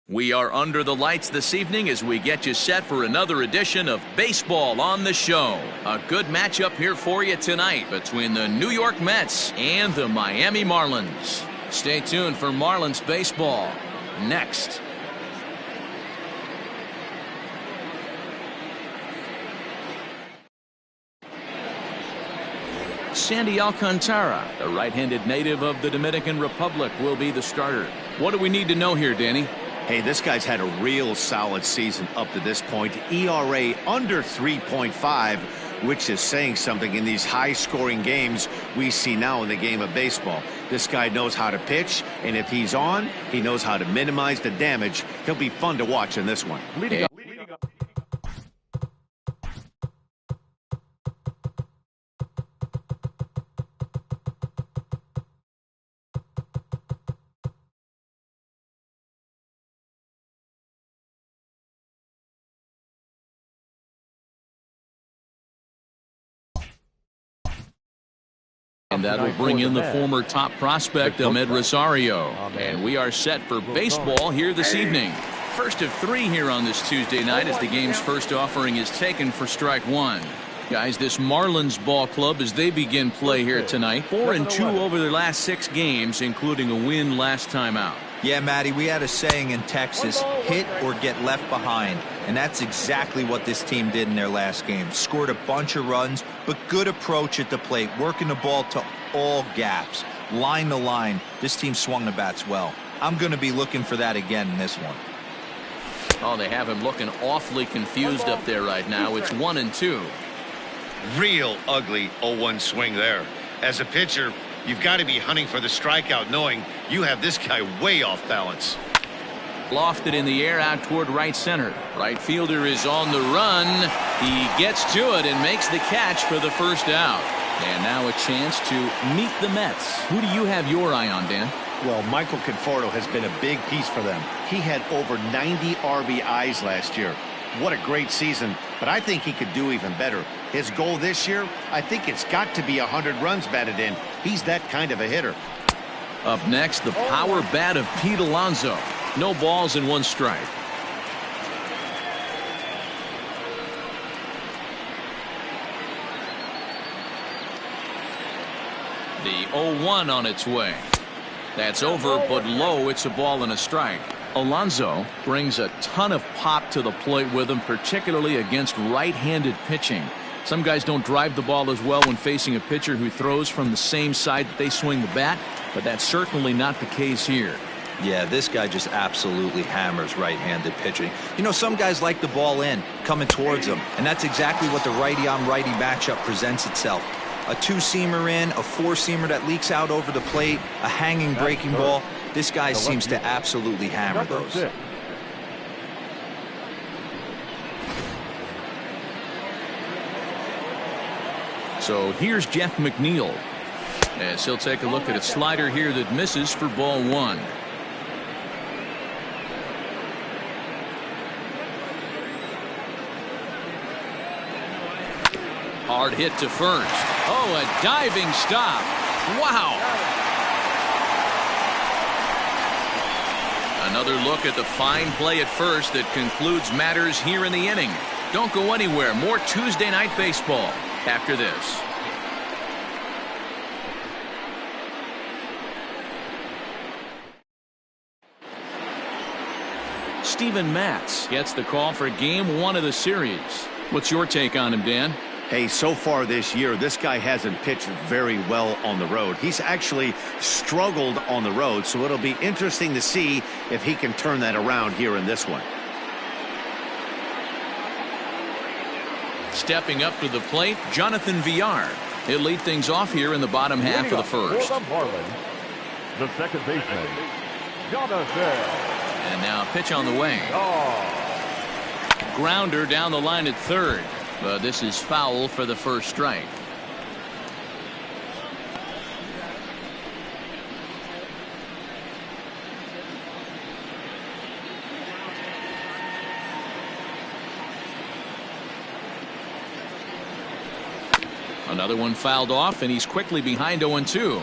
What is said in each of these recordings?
We are under the lights this evening as we get you set for another edition of Baseball on the Show. A good matchup here for you tonight between the New York Mets and the Miami Marlins. Stay tuned for Marlins baseball next. Sandy Alcantara, the right-handed native of the Dominican Republic, will be the starter. What do we need to know here, Danny? Hey, this guy's had a real solid season up to this point. ERA under 3.5, which is saying something in these high-scoring games we see now in the game of baseball. This guy knows how to pitch, and if he's on, he knows how to minimize the damage. He'll be fun to watch in this one. And that'll bring in the former top prospect, Ahmed Rosario. And we are set for baseball here this evening. First of three here on this Tuesday night as the game's first offering is taken for strike one. Guys, this Marlins ball club, as they begin play here tonight, 4-2 over their last 6 games, including a win last time out. Yeah, Matty, we had a saying in Texas, hit or get left behind. And that's exactly what this team did in their last game. Scored a bunch of runs, but good approach at the plate, working the ball to all gaps. Line to line, this team swung the bats well. I'm going to be looking for that again in this one. Oh, they have him looking awfully confused up there right now. It's 1-2. Real ugly 0-1 swing there. As a pitcher, you've got to be hunting for the strikeout, knowing you have this guy way off balance. Lofted in the air out toward right center. Right fielder is on the run. He gets to it and makes the catch for the first out. And now a chance to meet the Mets. Who do you have your eye on, Dan? Well, Michael Conforto has been a big piece for them. He had over 90 RBIs last year. What a great season, but I think he could do even better. His goal this year, I think it's got to be 100 runs batted in. He's that kind of a hitter. Up next, the power bat of Pete Alonso. No balls and 1 strike. The 0-1 on its way. That's over, but low. It's a ball and a strike. Alonso brings a ton of pop to the plate with him, particularly against right-handed pitching. Some guys don't drive the ball as well when facing a pitcher who throws from the same side that they swing the bat, but that's certainly not the case here. Yeah, this guy just absolutely hammers right-handed pitching. You know, some guys like the ball in, coming towards them, and that's exactly what the righty-on-righty matchup presents itself. A 2-seamer in, a 4-seamer that leaks out over the plate, a hanging breaking ball. This guy seems to absolutely hammer those. So here's Jeff McNeil as he'll take a look at a slider here that misses for ball 1. Hard hit to first. Oh, a diving stop. Wow. Another look at the fine play at first that concludes matters here in the inning. Don't go anywhere. More Tuesday night baseball after this. Steven Matz gets the call for game 1 of the series. What's your take on him, Dan? Hey, so far this year, this guy hasn't pitched very well on the road. He's actually struggled on the road, so it'll be interesting to see if he can turn that around here in this one. Stepping up to the plate, Jonathan Villar. He'll lead things off here in the bottom half of the first. For the Marlins, the second baseman, Jonathan. And now a pitch on the way. Grounder down the line at third. But this is foul for the first strike. Another one fouled off, and he's quickly behind 0-2.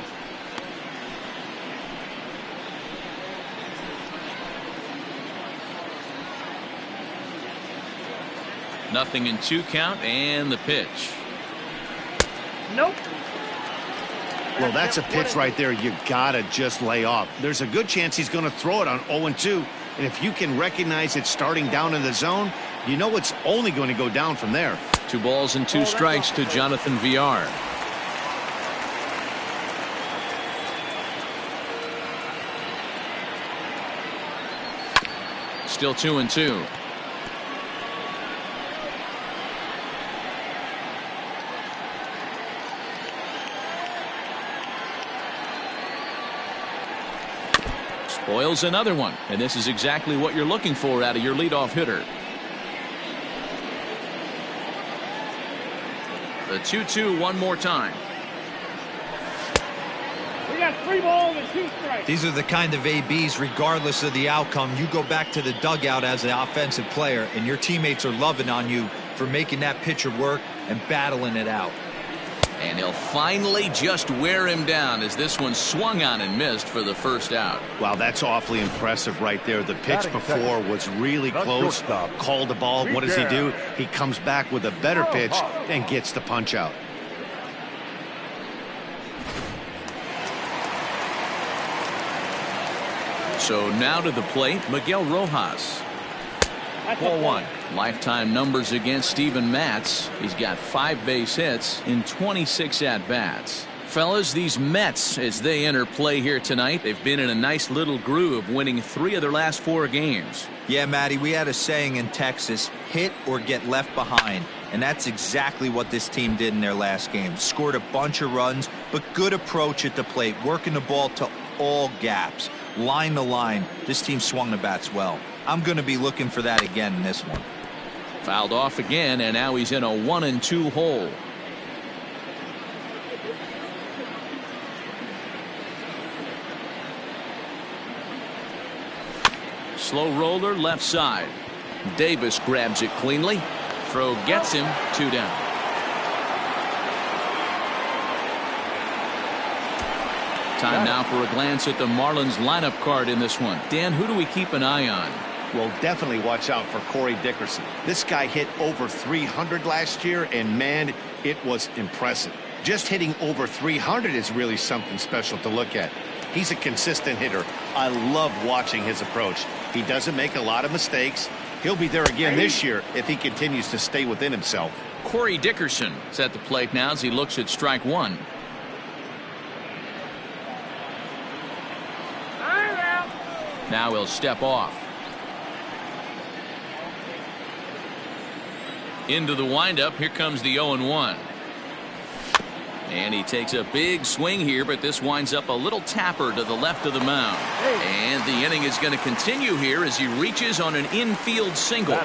Nothing in 2 count, and the pitch. Nope. Well, that's a pitch right there you gotta just lay off. There's a good chance he's going to throw it on 0-2, and if you can recognize it starting down in the zone, you know it's only going to go down from there. 2 balls and 2 strikes to Jonathan Villar. Still 2-2. Spoils another one, and this is exactly what you're looking for out of your leadoff hitter. The 2-2 one more time. We got 3 balls and 2 strikes. These are the kind of ABs, regardless of the outcome, you go back to the dugout as an offensive player, and your teammates are loving on you for making that pitcher work and battling it out. And he'll finally just wear him down as this one swung on and missed for the first out. Wow, that's awfully impressive right there. The pitch before was really close. Called the ball. What does he do? He comes back with a better pitch and gets the punch out. So now to the plate, Miguel Rojas. Ball 1. Lifetime numbers against Steven Matz. He's got 5 base hits in 26 at-bats. Fellas, these Mets, as they enter play here tonight, they've been in a nice little groove, winning 3 of their last 4 games. Yeah, Matty, we had a saying in Texas, hit or get left behind. And that's exactly what this team did in their last game. Scored a bunch of runs, but good approach at the plate, working the ball to all gaps. Line to line, this team swung the bats well. I'm going to be looking for that again in this one. Fouled off again, and now he's in a 1-2 hole. Slow roller left side. Davis grabs it cleanly. Throw gets him. 2 down. Time now for a glance at the Marlins lineup card in this one. Dan, who do we keep an eye on? Well, definitely watch out for Corey Dickerson. This guy hit over 300 last year, and man, it was impressive. Just hitting over 300 is really something special to look at. He's a consistent hitter. I love watching his approach. He doesn't make a lot of mistakes. He'll be there again this year if he continues to stay within himself. Corey Dickerson is at the plate now as he looks at strike 1. Now he'll step off. Into the windup. Here comes the 0-1. And he takes a big swing here, but this winds up a little tapper to the left of the mound. And the inning is going to continue here as he reaches on an infield single.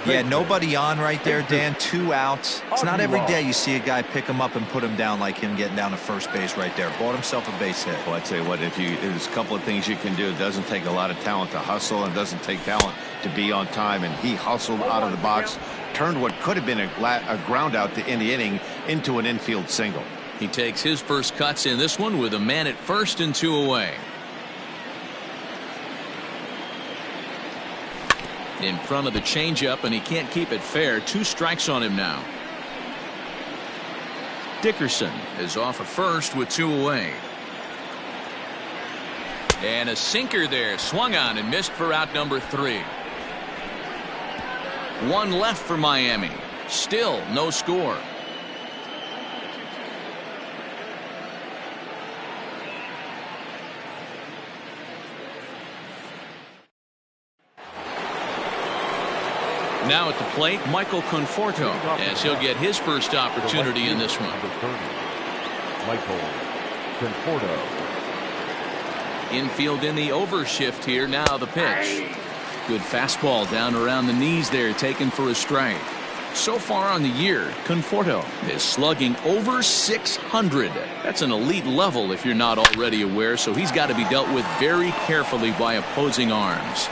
Yeah, nobody on right there, Dan. 2 outs. It's not every day you see a guy pick him up and put him down like him getting down to first base right there. Bought himself a base hit. Well, I'd say what, there's a couple of things you can do. It doesn't take a lot of talent to hustle, and it doesn't take talent to be on time. And he hustled out of the box, turned what could have been a ground out to end the inning into an infield single. He takes his first cuts in this one with a man at first and 2 away. In front of the changeup, and he can't keep it fair. 2 strikes on him now. Dickerson is off at first with 2 away. And a sinker there, swung on and missed for out number 3. 1 left for Miami. Still no score. Now at the plate, Michael Conforto, as he'll get his first opportunity in this one. Michael Conforto. Infield in the overshift here. Now the pitch. Good fastball down around the knees there, taken for a strike. So far on the year, Conforto is slugging over 600. That's an elite level if you're not already aware, so he's got to be dealt with very carefully by opposing arms.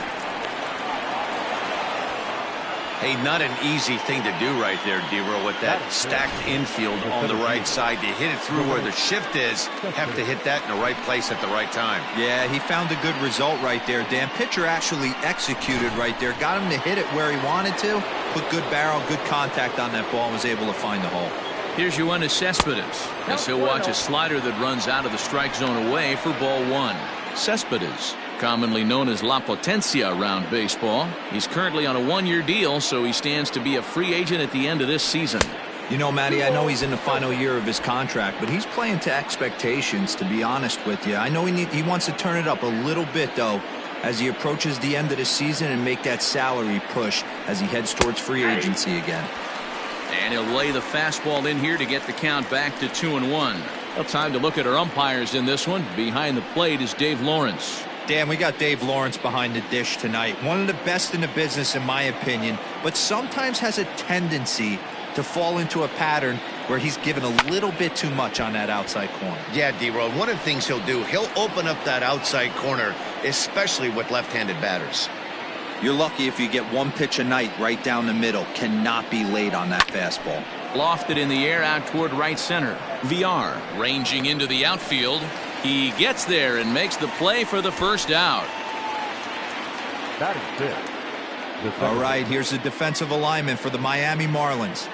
Hey, not an easy thing to do right there, D-Row, with that stacked infield on the right side. To hit it through where the shift is, have to hit that in the right place at the right time. Yeah, he found a good result right there, Dan. Pitcher actually executed right there. Got him to hit it where he wanted to. Put good barrel, good contact on that ball, and was able to find the hole. Here's Yoenis Cespedes as he'll watch a slider that runs out of the strike zone away for ball one. Cespedes, commonly known as La Potencia around baseball. He's currently on a one-year deal, so he stands to be a free agent at the end of this season. You know, Matty, I know he's in the final year of his contract, but he's playing to expectations, to be honest with you. I know he wants to turn it up a little bit, though, as he approaches the end of the season and make that salary push as he heads towards free agency again. And he'll lay the fastball in here to get the count back to 2-1. Well, time to look at our umpires in this one. Behind the plate is Dave Lawrence. Dan, we got Dave Lawrence behind the dish tonight. One of the best in the business, in my opinion, but sometimes has a tendency to fall into a pattern where he's given a little bit too much on that outside corner. Yeah, D-Row, one of the things he'll do, he'll open up that outside corner, especially with left-handed batters. You're lucky if you get one pitch a night right down the middle. Cannot be late on that fastball. Lofted in the air out toward right center. VR ranging into the outfield. He gets there and makes the play for the first out. That is it. All right, here's the defensive alignment for the Miami Marlins.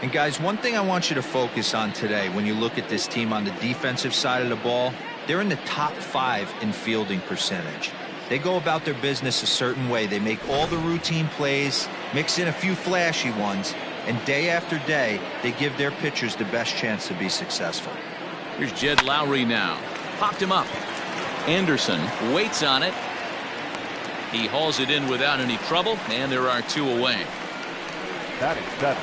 And guys, one thing I want you to focus on today when you look at this team on the defensive side of the ball, they're in the top 5 in fielding percentage. They go about their business a certain way. They make all the routine plays, mix in a few flashy ones, and day after day, they give their pitchers the best chance to be successful. Here's Jed Lowry now. Popped him up. Anderson waits on it. He hauls it in without any trouble, and there are 2 away. That is 7.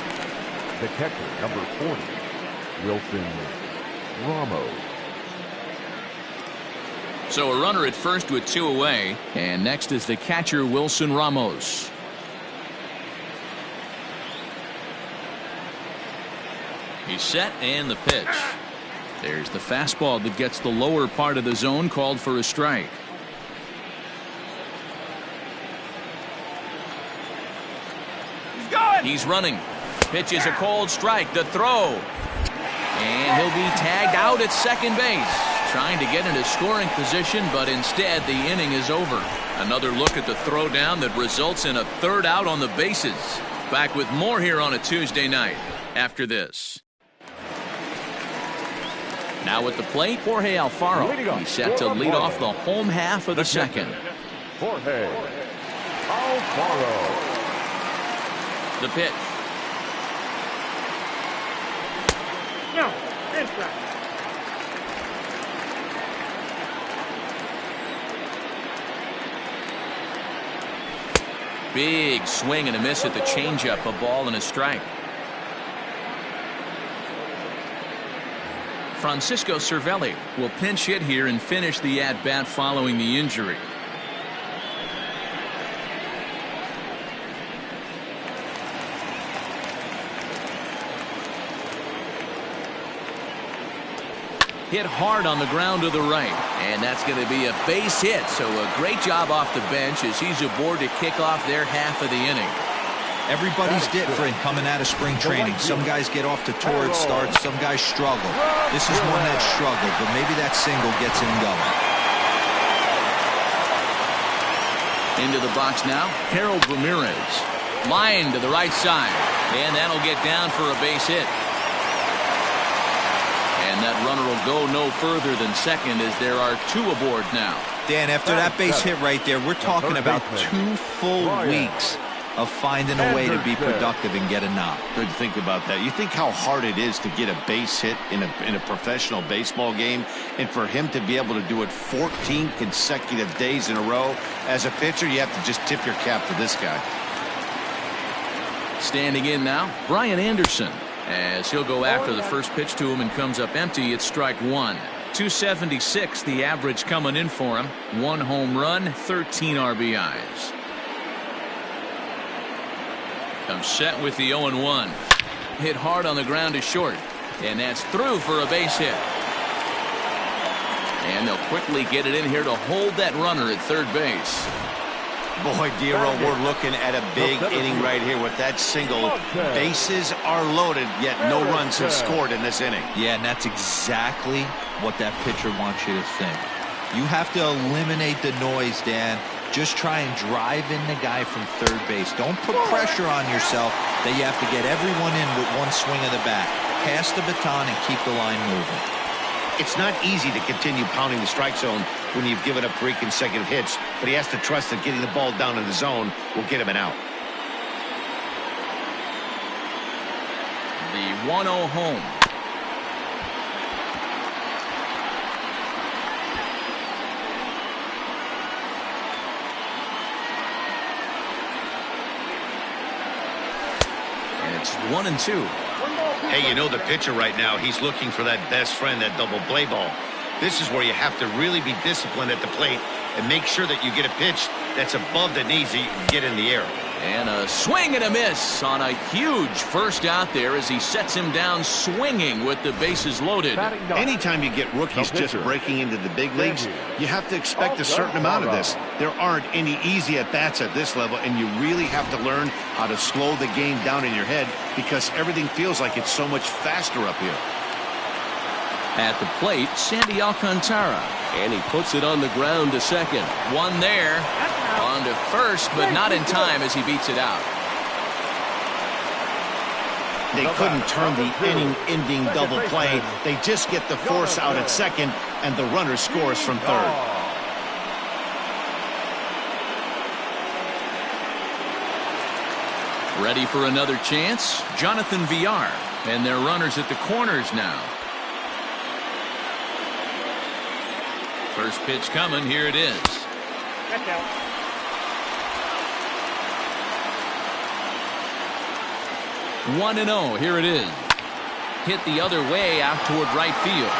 The catcher, number 40, Wilson Ramos. So a runner at first with 2 away, and next is the catcher Wilson Ramos. He's set, and the pitch. There's the fastball that gets the lower part of the zone, called for a strike. He's running. Pitch is a cold strike. The throw. And he'll be tagged out at second base. Trying to get into scoring position, but instead the inning is over. Another look at the throw down that results in a 3rd out on the bases. Back with more here on a Tuesday night after this. Now at the plate, Jorge Alfaro. He's set to lead off the home half of the second. Jorge Alfaro. The pitch. No, inside. Big swing and a miss at the changeup, a ball and a strike. Francisco Cervelli will pinch hit here and finish the at-bat following the injury. Hit hard on the ground to the right, and that's going to be a base hit. So a great job off the bench as he's aboard to kick off their half of the inning. Everybody's different coming out of spring training. Some guys get off to torrid starts, some guys struggle. This is one that struggled, but maybe that single gets him going. Into the box now, Harold Ramirez. Line to the right side, and that'll get down for a base hit. And that runner will go no further than second as there are 2 aboard now. Dan, after that base hit right there, we're talking about 2 full weeks of finding a way to be productive and get a knock. Good to think about that. You think how hard it is to get a base hit in a professional baseball game, and for him to be able to do it 14 consecutive days in a row. As a pitcher, you have to just tip your cap to this guy. Standing in now, Brian Anderson, as he'll go after the first pitch to him and comes up empty. It's strike 1. 276 the average coming in for him. 1 home run, 13 RBIs. Comes set with the 0-1. Hit hard on the ground to short, and that's through for a base hit. And they'll quickly get it in here to hold that runner at third base. Boy, Dero, we're looking at a big inning right here with that single. Bases are loaded, yet no runs have scored in this inning. Yeah, and that's exactly what that pitcher wants you to think. You have to eliminate the noise, Dan. Just try and drive in the guy from third base. Don't put pressure on yourself that you have to get everyone in with one swing of the bat. Pass the baton and keep the line moving. It's not easy to continue pounding the strike zone when you've given up 3 consecutive hits, but he has to trust that getting the ball down in the zone will get him an out. The 1-0 home. And it's 1-2. Hey, you know the pitcher right now, he's looking for that best friend, that double play ball. This is where you have to really be disciplined at the plate and make sure that you get a pitch that's above the knees that you can get in the air. And a swing and a miss on a huge first out there as he sets him down swinging with the bases loaded. Anytime you get rookies just breaking into the big leagues, you have to expect a certain amount of this. There aren't any easy at-bats at this level, and you really have to learn how to slow the game down in your head because everything feels like it's so much faster up here. At the plate, Sandy Alcantara. And he puts it on the ground to second. One there. On to first, but not in time as he beats it out. They couldn't turn the inning-ending double play. They just get the force out at second, and the runner scores from third. Ready for another chance? Jonathan Villar. And their runners at the corners now. First pitch coming. Here it is. 1-0. Here it is. Hit the other way out toward right field.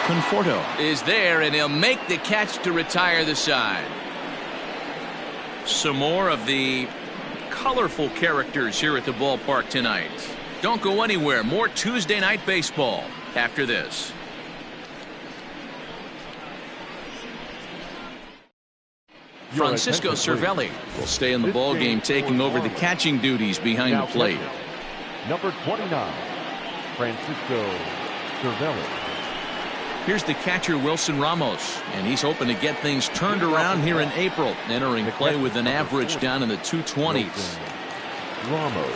Conforto is there, and he'll make the catch to retire the side. Some more of the colorful characters here at the ballpark tonight. Don't go anywhere. More Tuesday Night Baseball after this. Francisco Cervelli will stay in the ball game, taking over the catching duties behind the plate. Number 29, Francisco Cervelli. Here's the catcher, Wilson Ramos, and he's hoping to get things turned around here in April, entering play with an average down in the 220s. Ramos.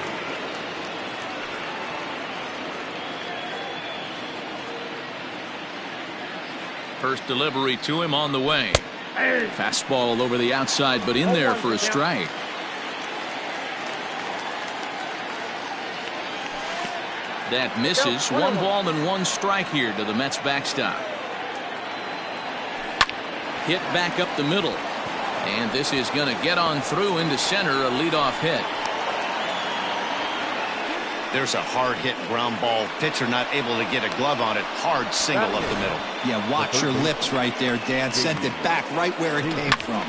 First delivery to him on the way. Fastball over the outside, but in there for a strike. That misses. 1 ball and 1 strike here to the Mets backstop. Hit back up the middle. And this is going to get on through into center, a leadoff hit. There's a hard hit ground ball. Pitcher not able to get a glove on it. Hard single up the middle. Yeah, watch your lips right there, Dan. Sent it back right where it came from.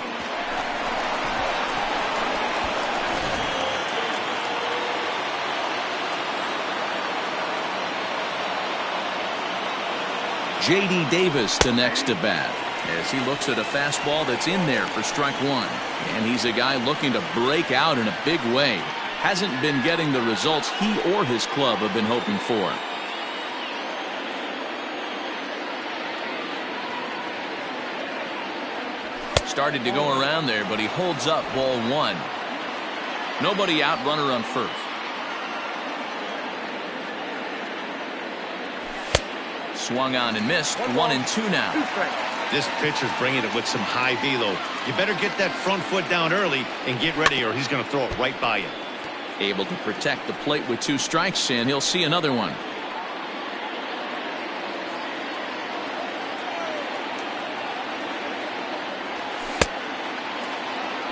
J.D. Davis the next to bat as he looks at a fastball that's in there for strike 1. And he's a guy looking to break out in a big way. Hasn't been getting the results he or his club have been hoping for. Started to go around there, but he holds up ball 1. Nobody out, runner on first. Swung on and missed. 1-2 now. This pitcher's bringing it with some high velo. You better get that front foot down early and get ready, or he's going to throw it right by you. Able to protect the plate with 2 strikes, and he'll see another one.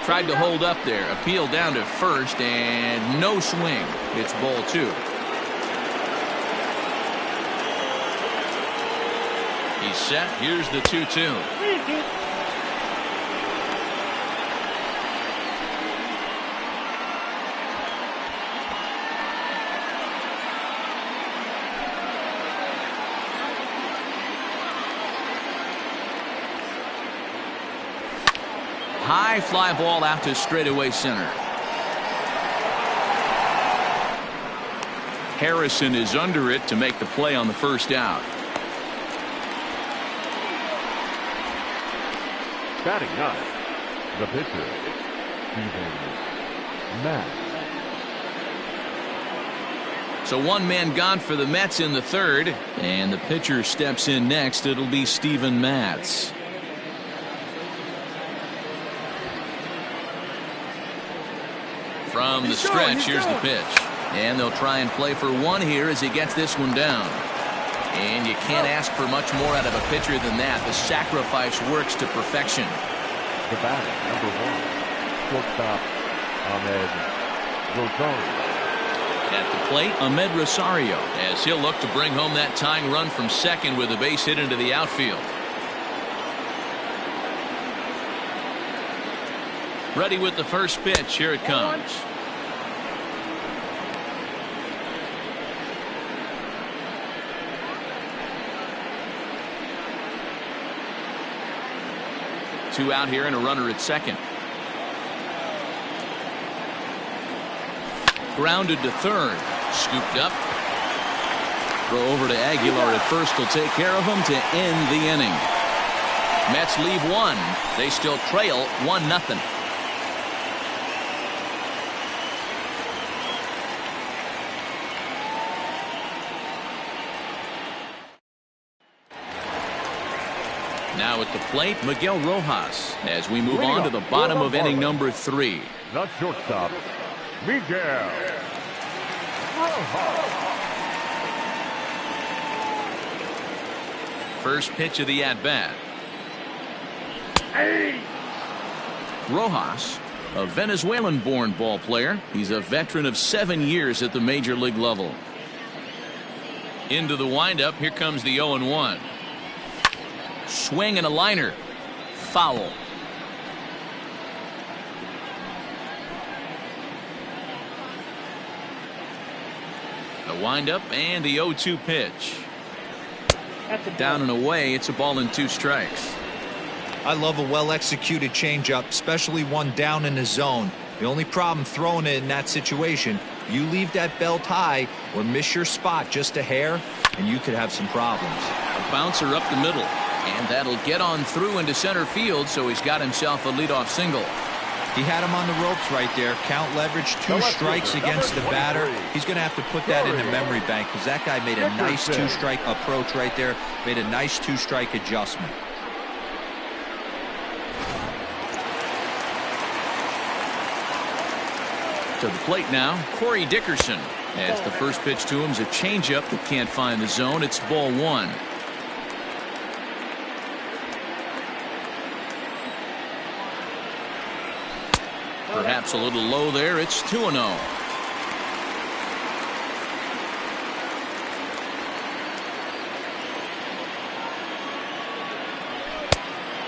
Tried to hold up there. Appeal down to first, and no swing. It's ball 2. He's set. Here's the 2-2. High fly ball out to straightaway center. Harrison is under it to make the play on the first out. Batting ninth, the pitcher, Steven Matz. So one man gone for the Mets in the third, and the pitcher steps in next. It'll be Steven Matz. From the stretch, here's the pitch. And they'll try and play for one here as he gets this one down. And you can't ask for much more out of a pitcher than that. The sacrifice works to perfection. The batter, number one, shortstop, Ahmed Rosario. At the plate, Ahmed Rosario, as he'll look to bring home that tying run from second with a base hit into the outfield. Ready with the first pitch. Here it comes. Two out here and a runner at second. Grounded to third. Scooped up. Throw over to Aguilar at first will take care of him to end the inning. Mets leave one. They still trail 1-0. Now at the plate, Miguel Rojas, as we move on to the bottom of inning number 3. The shortstop, Miguel Rojas. First pitch of the at-bat. Rojas, a Venezuelan-born ball player. He's a veteran of 7 years at the major league level. Into the windup, here comes the 0-1. Swing and a liner. Foul. The windup and the 0-2 pitch. Down and away. It's a ball and 2 strikes. I love a well-executed changeup, especially one down in the zone. The only problem throwing it in that situation, you leave that belt high or miss your spot just a hair, and you could have some problems. A bouncer up the middle. And that'll get on through into center field, so he's got himself a leadoff single. He had him on the ropes right there. Count leverage, 2 strikes against the batter. He's going to have to put that in the memory bank because that guy made a nice 2-strike approach right there. Made a nice 2-strike adjustment. To the plate now, Corey Dickerson. As the first pitch to him is a changeup that can't find the zone. It's ball 1. Perhaps a little low there. It's 2-0.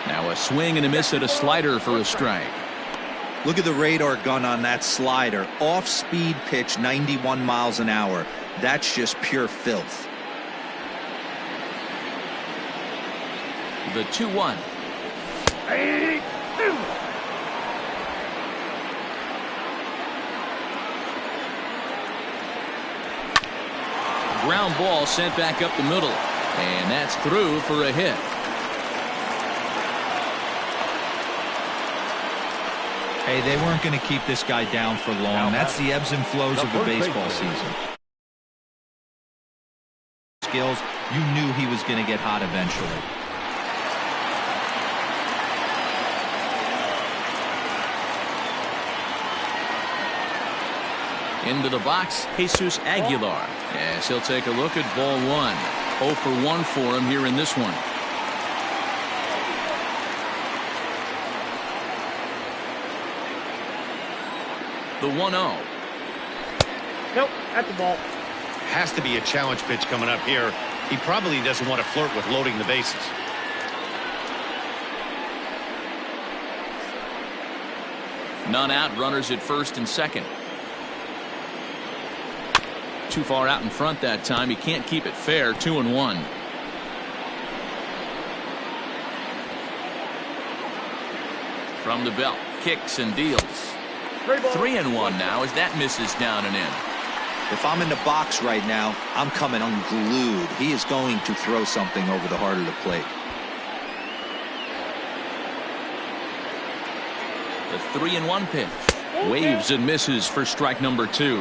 Now a swing and a miss at a slider for a strike. Look at the radar gun on that slider. Off-speed pitch, 91 miles an hour. That's just pure filth. The 2-1. Ground ball sent back up the middle, and that's through for a hit. Hey, they weren't going to keep this guy down for long. That's the ebbs and flows of the baseball season. Skills, you knew he was going to get hot eventually. Into the box, Jesus Aguilar. Yes, he'll take a look at ball 1. 0 for 1 for him here in this one. The 1-0. Nope, at the ball. Has to be a challenge pitch coming up here. He probably doesn't want to flirt with loading the bases. None out, runners at first and second. Too far out in front that time. He can't keep it fair. 2-1. From the belt, kicks and deals. 3-1 now as that misses down and in. If I'm in the box right now, I'm coming unglued. He is going to throw something over the heart of the plate. The 3-1 pitch. Waves and misses for strike number 2.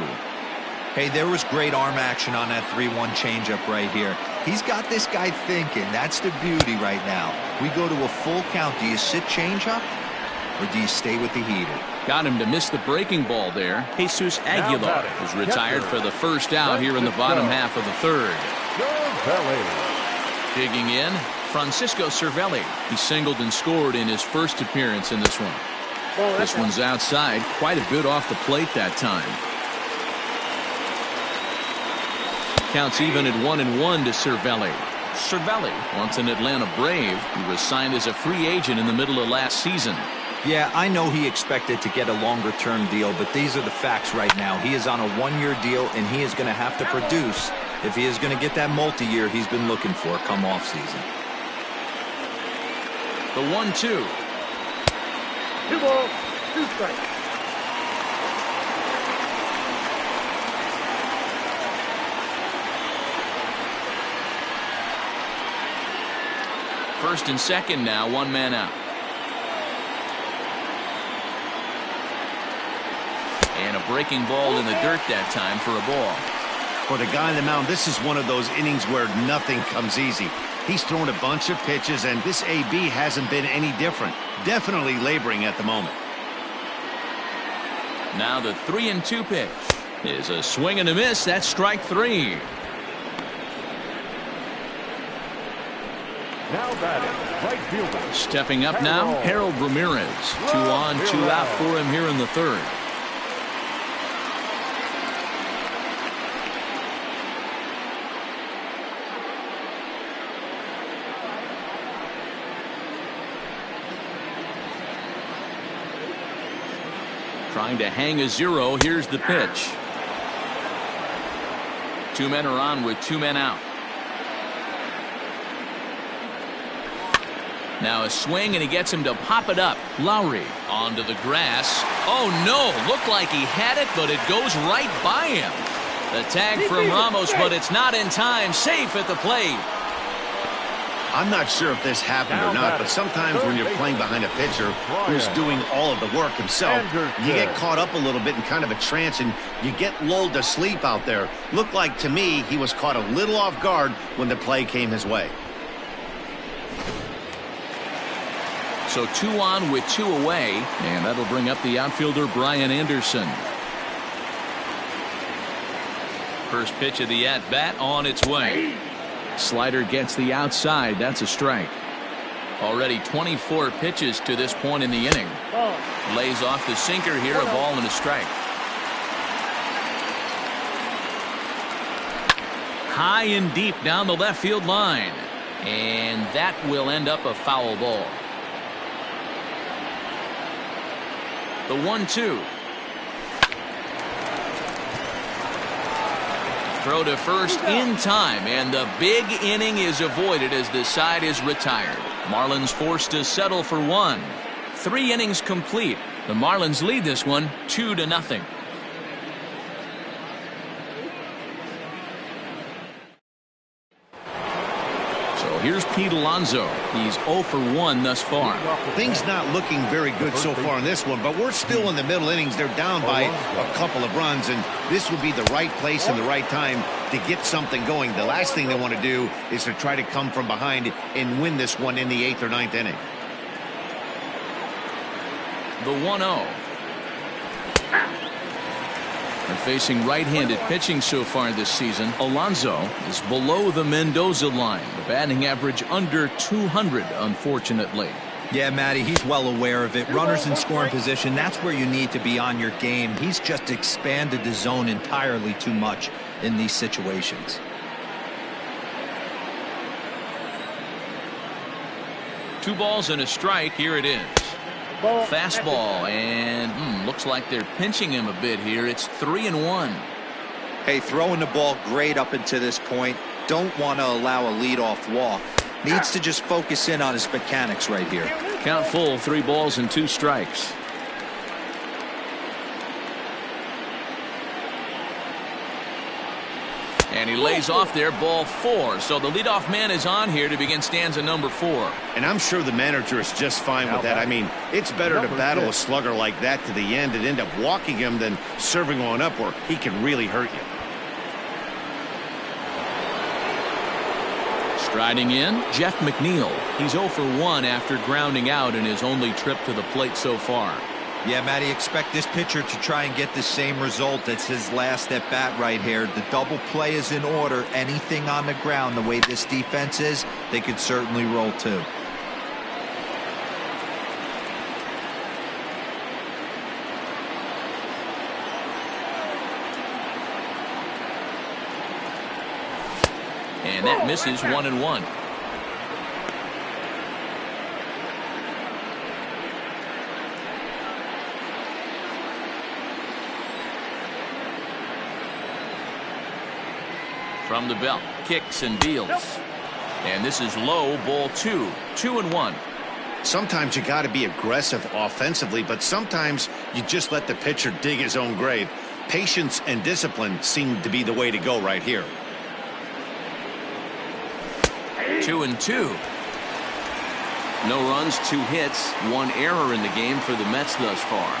Hey, there was great arm action on that 3-1 changeup right here. He's got this guy thinking. That's the beauty right now. We go to a full count. Do you sit changeup or do you stay with the heater? Got him to miss the breaking ball there. Jesus Aguilar is retired for the first out here in the bottom half of the third. Digging in, Francisco Cervelli. He singled and scored in his first appearance in this one. This one's outside, quite a bit off the plate that time. Counts even at 1-1 to Cervelli. Cervelli, once an Atlanta Brave, he was signed as a free agent in the middle of last season. Yeah, I know he expected to get a longer-term deal, but these are the facts right now. He is on a one-year deal, and he is going to have to produce if he is going to get that multi-year he's been looking for come off-season. The 1-2. 2 balls, 2 strikes. First and second now, 1 man out. And a breaking ball in the dirt that time for a ball. For the guy on the mound, this is one of those innings where nothing comes easy. He's thrown a bunch of pitches, and this AB hasn't been any different. Definitely laboring at the moment. Now the 3-2 pitch is a swing and a miss. That's strike 3. Now batting, right fielder. Stepping up now, Harold Ramirez. 2 on, 2 out for him here in the third. Trying to hang a 0. Here's the pitch. 2 men are on with 2 men out. Now a swing, and he gets him to pop it up. Lowry onto the grass. Oh no, looked like he had it, but it goes right by him. The tag from Ramos, but it's not in time. Safe at the plate. I'm not sure if this happened or not, but sometimes when you're playing behind a pitcher who's doing all of the work himself, you get caught up a little bit in kind of a trance, and you get lulled to sleep out there. Looked like to me he was caught a little off guard when the play came his way. So 2 on with 2 away, and that'll bring up the outfielder Brian Anderson. First pitch of the at-bat on its way. Slider gets the outside. That's a strike. Already 24 pitches to this point in the inning. Lays off the sinker here, a ball and a strike. High and deep down the left field line, and that will end up a foul ball. The 1-2. Throw to first in time, and the big inning is avoided as the side is retired. Marlins forced to settle for 1. 3 innings complete. The Marlins lead this one 2-0. Here's Pete Alonso. He's 0 for 1 thus far. Things not looking very good so far in this one, but we're still in the middle innings. They're down by a couple of runs, and this would be the right place and the right time to get something going. The last thing they want to do is to try to come from behind and win this one in the 8th or 9th inning. The 1-0. And facing right-handed pitching so far this season, Alonso is below the Mendoza line. The batting average under 200, unfortunately. Yeah, Matty, he's well aware of it. Runners in scoring position, that's where you need to be on your game. He's just expanded the zone entirely too much in these situations. Two balls and a strike. Here it is. Fastball, and looks like they're pinching him a bit here. It's 3-1. Hey, throwing the ball great up until this point. Don't want to allow a leadoff walk. Needs to just focus in on his mechanics right here. Count full, 3 balls and 2 strikes. And he lays off there, ball 4. So the leadoff man is on here to begin stanza number 4. And I'm sure the manager is just fine with that. I mean, it's better to battle a slugger like that to the end and end up walking him than serving on up where he can really hurt you. Striding in, Jeff McNeil. He's 0 for 1 after grounding out in his only trip to the plate so far. Yeah, Matty, expect this pitcher to try and get the same result. It's his last at bat right here. The double play is in order. Anything on the ground, the way this defense is, they could certainly roll too. And that misses 1-1. From the belt, kicks and deals. And this is low, ball 2. 2-1. Sometimes you got to be aggressive offensively, but sometimes you just let the pitcher dig his own grave. Patience and discipline seem to be the way to go right here. 2-2. No runs, 2 hits, 1 error in the game for the Mets thus far.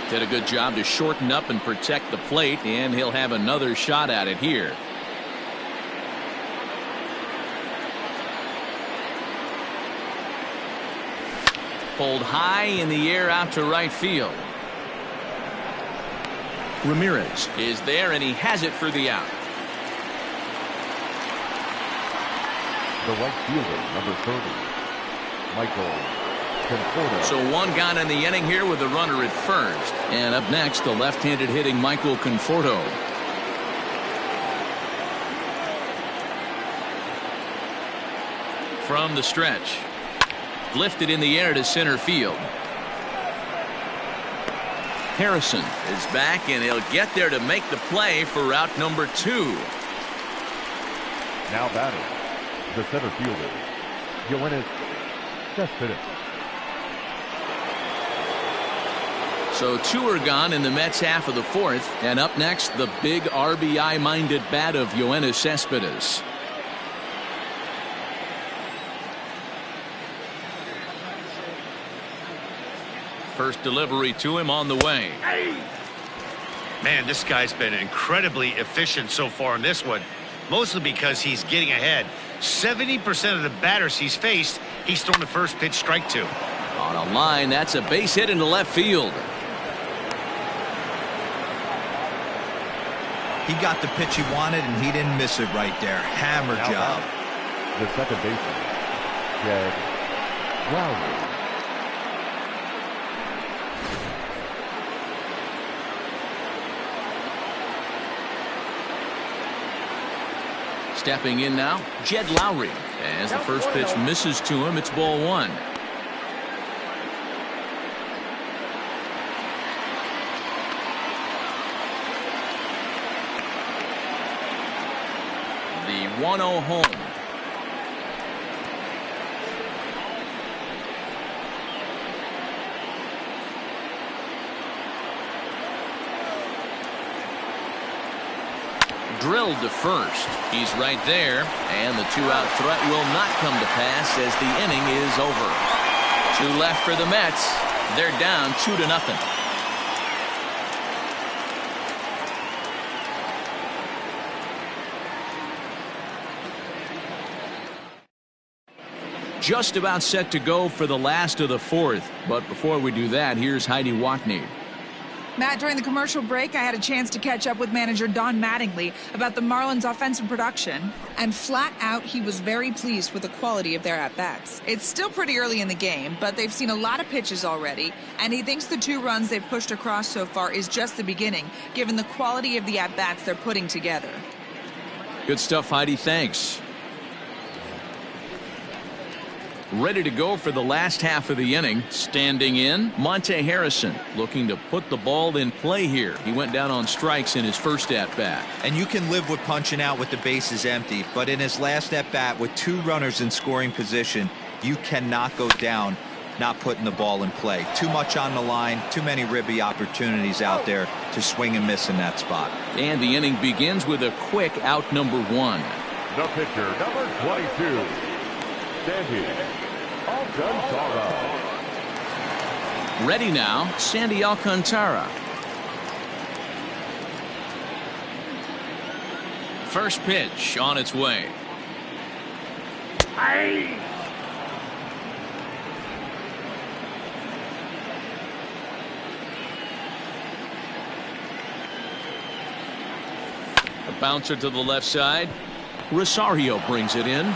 Did a good job to shorten up and protect the plate, and he'll have another shot at it here. Pulled high in the air out to right field. Ramirez is there, and he has it for the out. The right fielder, number 30, Michael Conforto. So 1 gone in the inning here with a runner at first. And up next, the left-handed hitting Michael Conforto. From the stretch. Lifted in the air to center field. Harrison is back, and he'll get there to make the play for route number 2. Now batting, the center fielder, Yoenis Cespedes. So 2 are gone in the Mets half of the 4th, and up next, the big RBI-minded bat of Yoenis Cespedes. First delivery to him on the way. Man, this guy's been incredibly efficient so far in this one, mostly because he's getting ahead. 70% of the batters he's faced, he's thrown the first pitch strike to. On a line, that's a base hit into left field. He got the pitch he wanted, and he didn't miss it right there. Hammer job. The second baseman, Jed Lowry. Stepping in now, Jed Lowry. As the first pitch misses to him, it's ball 1. The 1-0 home. Drilled to first. He's right there, and the 2-out threat will not come to pass as the inning is over. 2 left for the Mets. They're down 2-0. Just about set to go for the last of the 4th, but before we do that, here's Heidi Watney. Matt, during the commercial break, I had a chance to catch up with manager Don Mattingly about the Marlins' offensive production, and flat out, he was very pleased with the quality of their at-bats. It's still pretty early in the game, but they've seen a lot of pitches already, and he thinks the 2 runs they've pushed across so far is just the beginning, given the quality of the at-bats they're putting together. Good stuff, Heidi. Thanks. Ready to go for the last half of the inning. Standing in, Monte Harrison, looking to put the ball in play here. He went down on strikes in his first at-bat. And you can live with punching out with the bases empty, but in his last at-bat with 2 runners in scoring position, you cannot go down not putting the ball in play. Too much on the line, too many ribby opportunities out there to swing and miss in that spot. And the inning begins with a quick out number 1. The pitcher, number 22, Sandy Alcantara. Ready now, Sandy Alcantara. First pitch on its way. Aye. A bouncer to the left side. Rosario brings it in.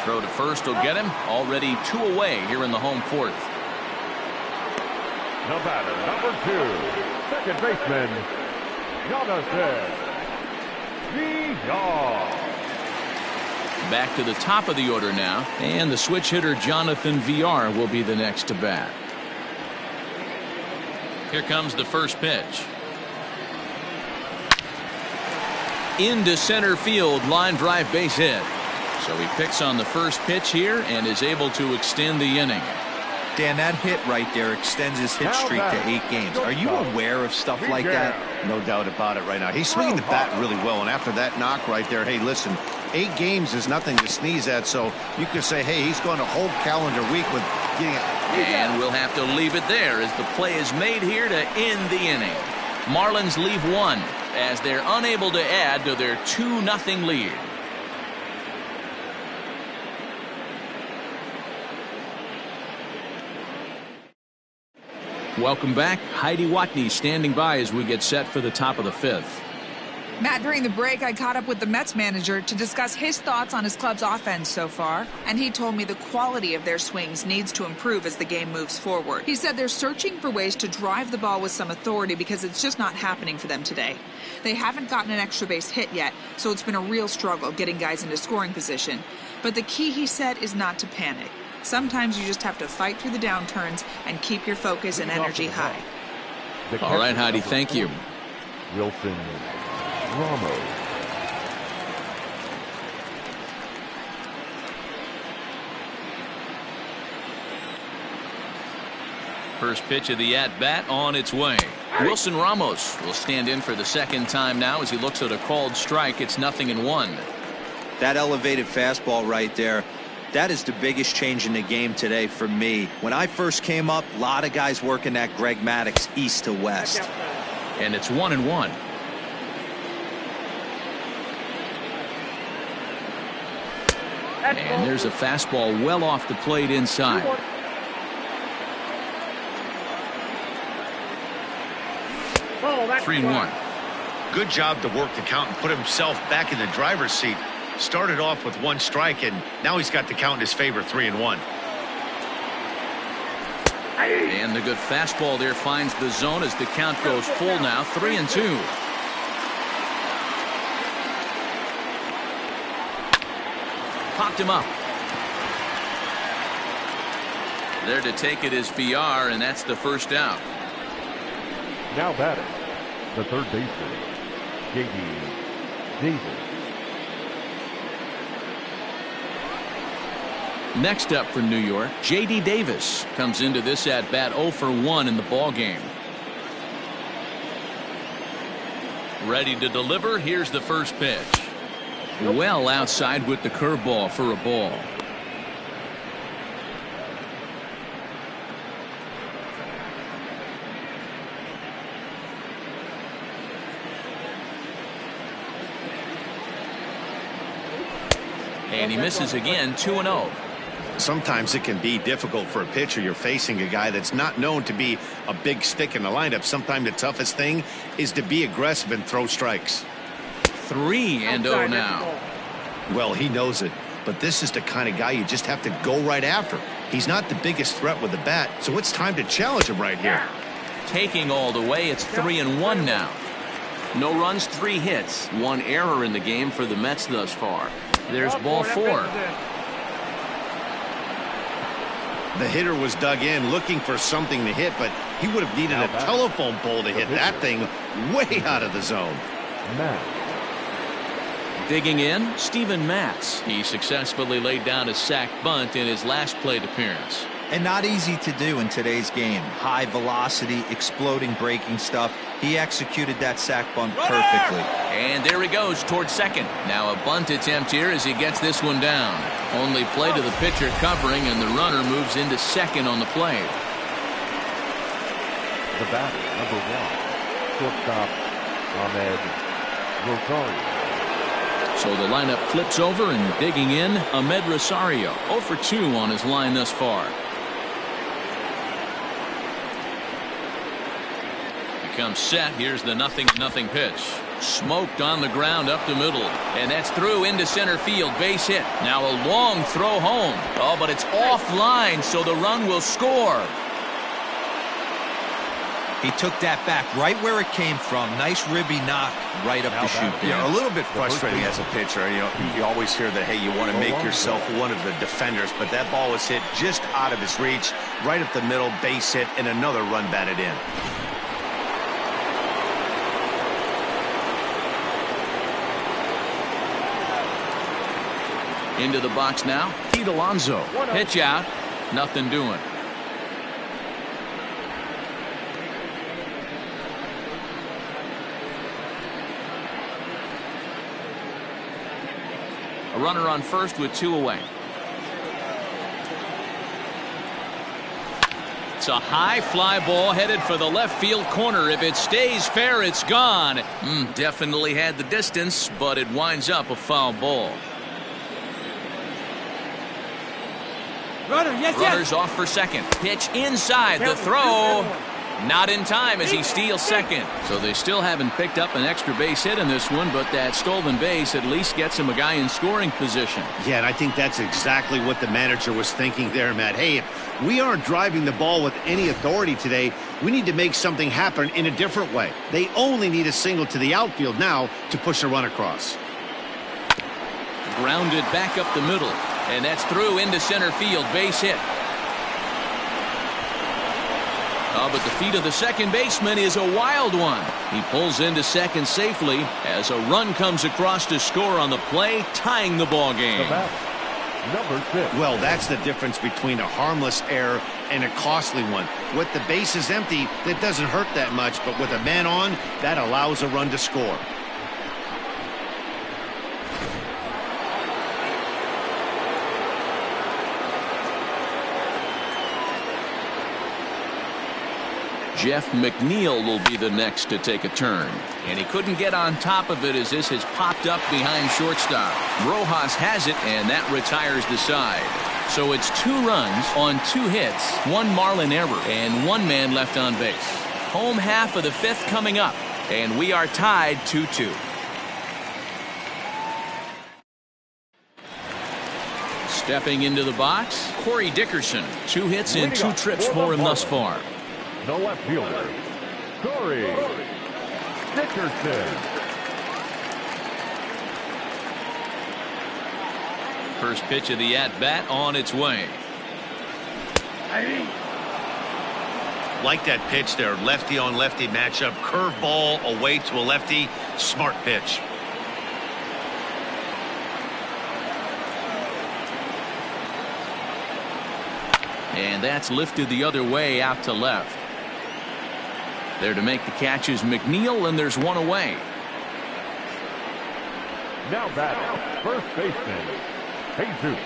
Throw to first will get him. Already 2 away here in the home 4th. The batter, number 2, second baseman, Jonathan Villar. Back to the top of the order now. And the switch hitter Jonathan Villar will be the next to bat. Here comes the first pitch. Into center field, line drive base hit. So he picks on the first pitch here and is able to extend the inning. Dan, that hit right there extends his hit streak to 8 games. Are you aware of stuff like that? No doubt about it right now. He's swinging the bat really well, and after that knock right there, hey, listen, 8 games is nothing to sneeze at, so you could say, hey, he's going a whole calendar week with getting it. And we'll have to leave it there as the play is made here to end the inning. Marlins leave 1 as they're unable to add to their 2-0 lead. Welcome back. Heidi Watney standing by as we get set for the top of the 5th. Matt, during the break, I caught up with the Mets manager to discuss his thoughts on his club's offense so far, and he told me the quality of their swings needs to improve as the game moves forward. He said they're searching for ways to drive the ball with some authority because it's just not happening for them today. They haven't gotten an extra base hit yet, so it's been a real struggle getting guys into scoring position. But the key, he said, is not to panic. Sometimes you just have to fight through the downturns and keep your focus and energy high. All right, Heidi, thank you. Wilson Ramos. First pitch of the at-bat on its way. Wilson Ramos will stand in for the second time now as he looks at a called strike. It's 0-1. That elevated fastball right there, that is the biggest change in the game today for me. When I first came up, a lot of guys working that Greg Maddux east to west. And it's 1-1. And there's a fastball well off the plate inside. 3-1. Good job to work the count and put himself back in the driver's seat. Started off with 1 strike, and now he's got the count in his favor, 3-1. And the good fastball there finds the zone as the count goes full now, 3-2. Popped him up. There to take it is Villar, and that's the first out. Now batting, the third baseman, J.D. Davis. Next up for New York, J.D. Davis comes into this at-bat 0 for 1 in the ballgame. Ready to deliver. Here's the first pitch. Well outside with the curveball for a ball. And he misses again, 2-0. Sometimes it can be difficult for a pitcher. You're facing a guy that's not known to be a big stick in the lineup. Sometimes the toughest thing is to be aggressive and throw strikes. 3-0 now. Well, he knows it, but this is the kind of guy you just have to go right after. He's not the biggest threat with the bat, so it's time to challenge him right here. Taking all the way, it's 3-1 now. No runs, 3 hits, 1 error in the game for the Mets thus far. There's ball 4. The hitter was dug in looking for something to hit, but he would have needed a telephone pole to hit that thing way out of the zone. Digging in, Steven Matz. He successfully laid down a sac bunt in his last plate appearance. And not easy to do in today's game. High velocity, exploding breaking stuff. He executed that sac bunt perfectly. And there he goes towards second. Now a bunt attempt here as he gets this one down. Only play to the pitcher covering, and the runner moves into second on the play. The batter, number 1, shortstop Ahmed Rosario. So the lineup flips over, and digging in, Ahmed Rosario. 0 for 2 on his line thus far. Comes set. Here's the 0-0 pitch. Smoked on the ground up the middle, and that's through into center field. Base hit. Now a long throw home. Oh, but it's offline, so the run will score. He took that back right where it came from. Nice ribby knock right up the chute. Yeah, a little bit frustrating as a pitcher. You always hear that, hey, you want to make yourself one of the defenders, but that ball was hit just out of his reach, right up the middle, base hit, and another run batted in. Into the box now, Pete Alonso. Pitch out, nothing doing. A runner on first with 2 away. It's a high fly ball headed for the left field corner. If it stays fair, it's gone. Definitely had the distance, but it winds up a foul ball. Runners off for second. Pitch inside. The throw. Not in time as he steals second. So they still haven't picked up an extra base hit in this one, but that stolen base at least gets him a guy in scoring position. Yeah, and I think that's exactly what the manager was thinking there, Matt. Hey, if we aren't driving the ball with any authority today, we need to make something happen in a different way. They only need a single to the outfield now to push a run across. Grounded back up the middle. And that's through into center field. Base hit. Oh, but the feet of the second baseman is a wild one. He pulls into second safely as a run comes across to score on the play, tying the ball game. Number 6. Well, that's the difference between a harmless error and a costly one. With the bases empty, that doesn't hurt that much, but with a man on, that allows a run to score. Jeff McNeil will be the next to take a turn. And he couldn't get on top of it as this has popped up behind shortstop. Rojas has it, and that retires the side. So it's 2 runs on 2 hits, 1 Marlin error, and 1 man left on base. Home half of the 5th coming up, and we are tied 2-2. Stepping into the box, Corey Dickerson. 2 hits and 2 trips for him thus far. The left fielder, Corey Dickerson. First pitch of the at-bat on its way. Like that pitch there, lefty on lefty matchup, curveball away to a lefty, smart pitch. And that's lifted the other way out to left. There to make the catch is McNeil, and there's 1 away. Now batting, first baseman, Jesus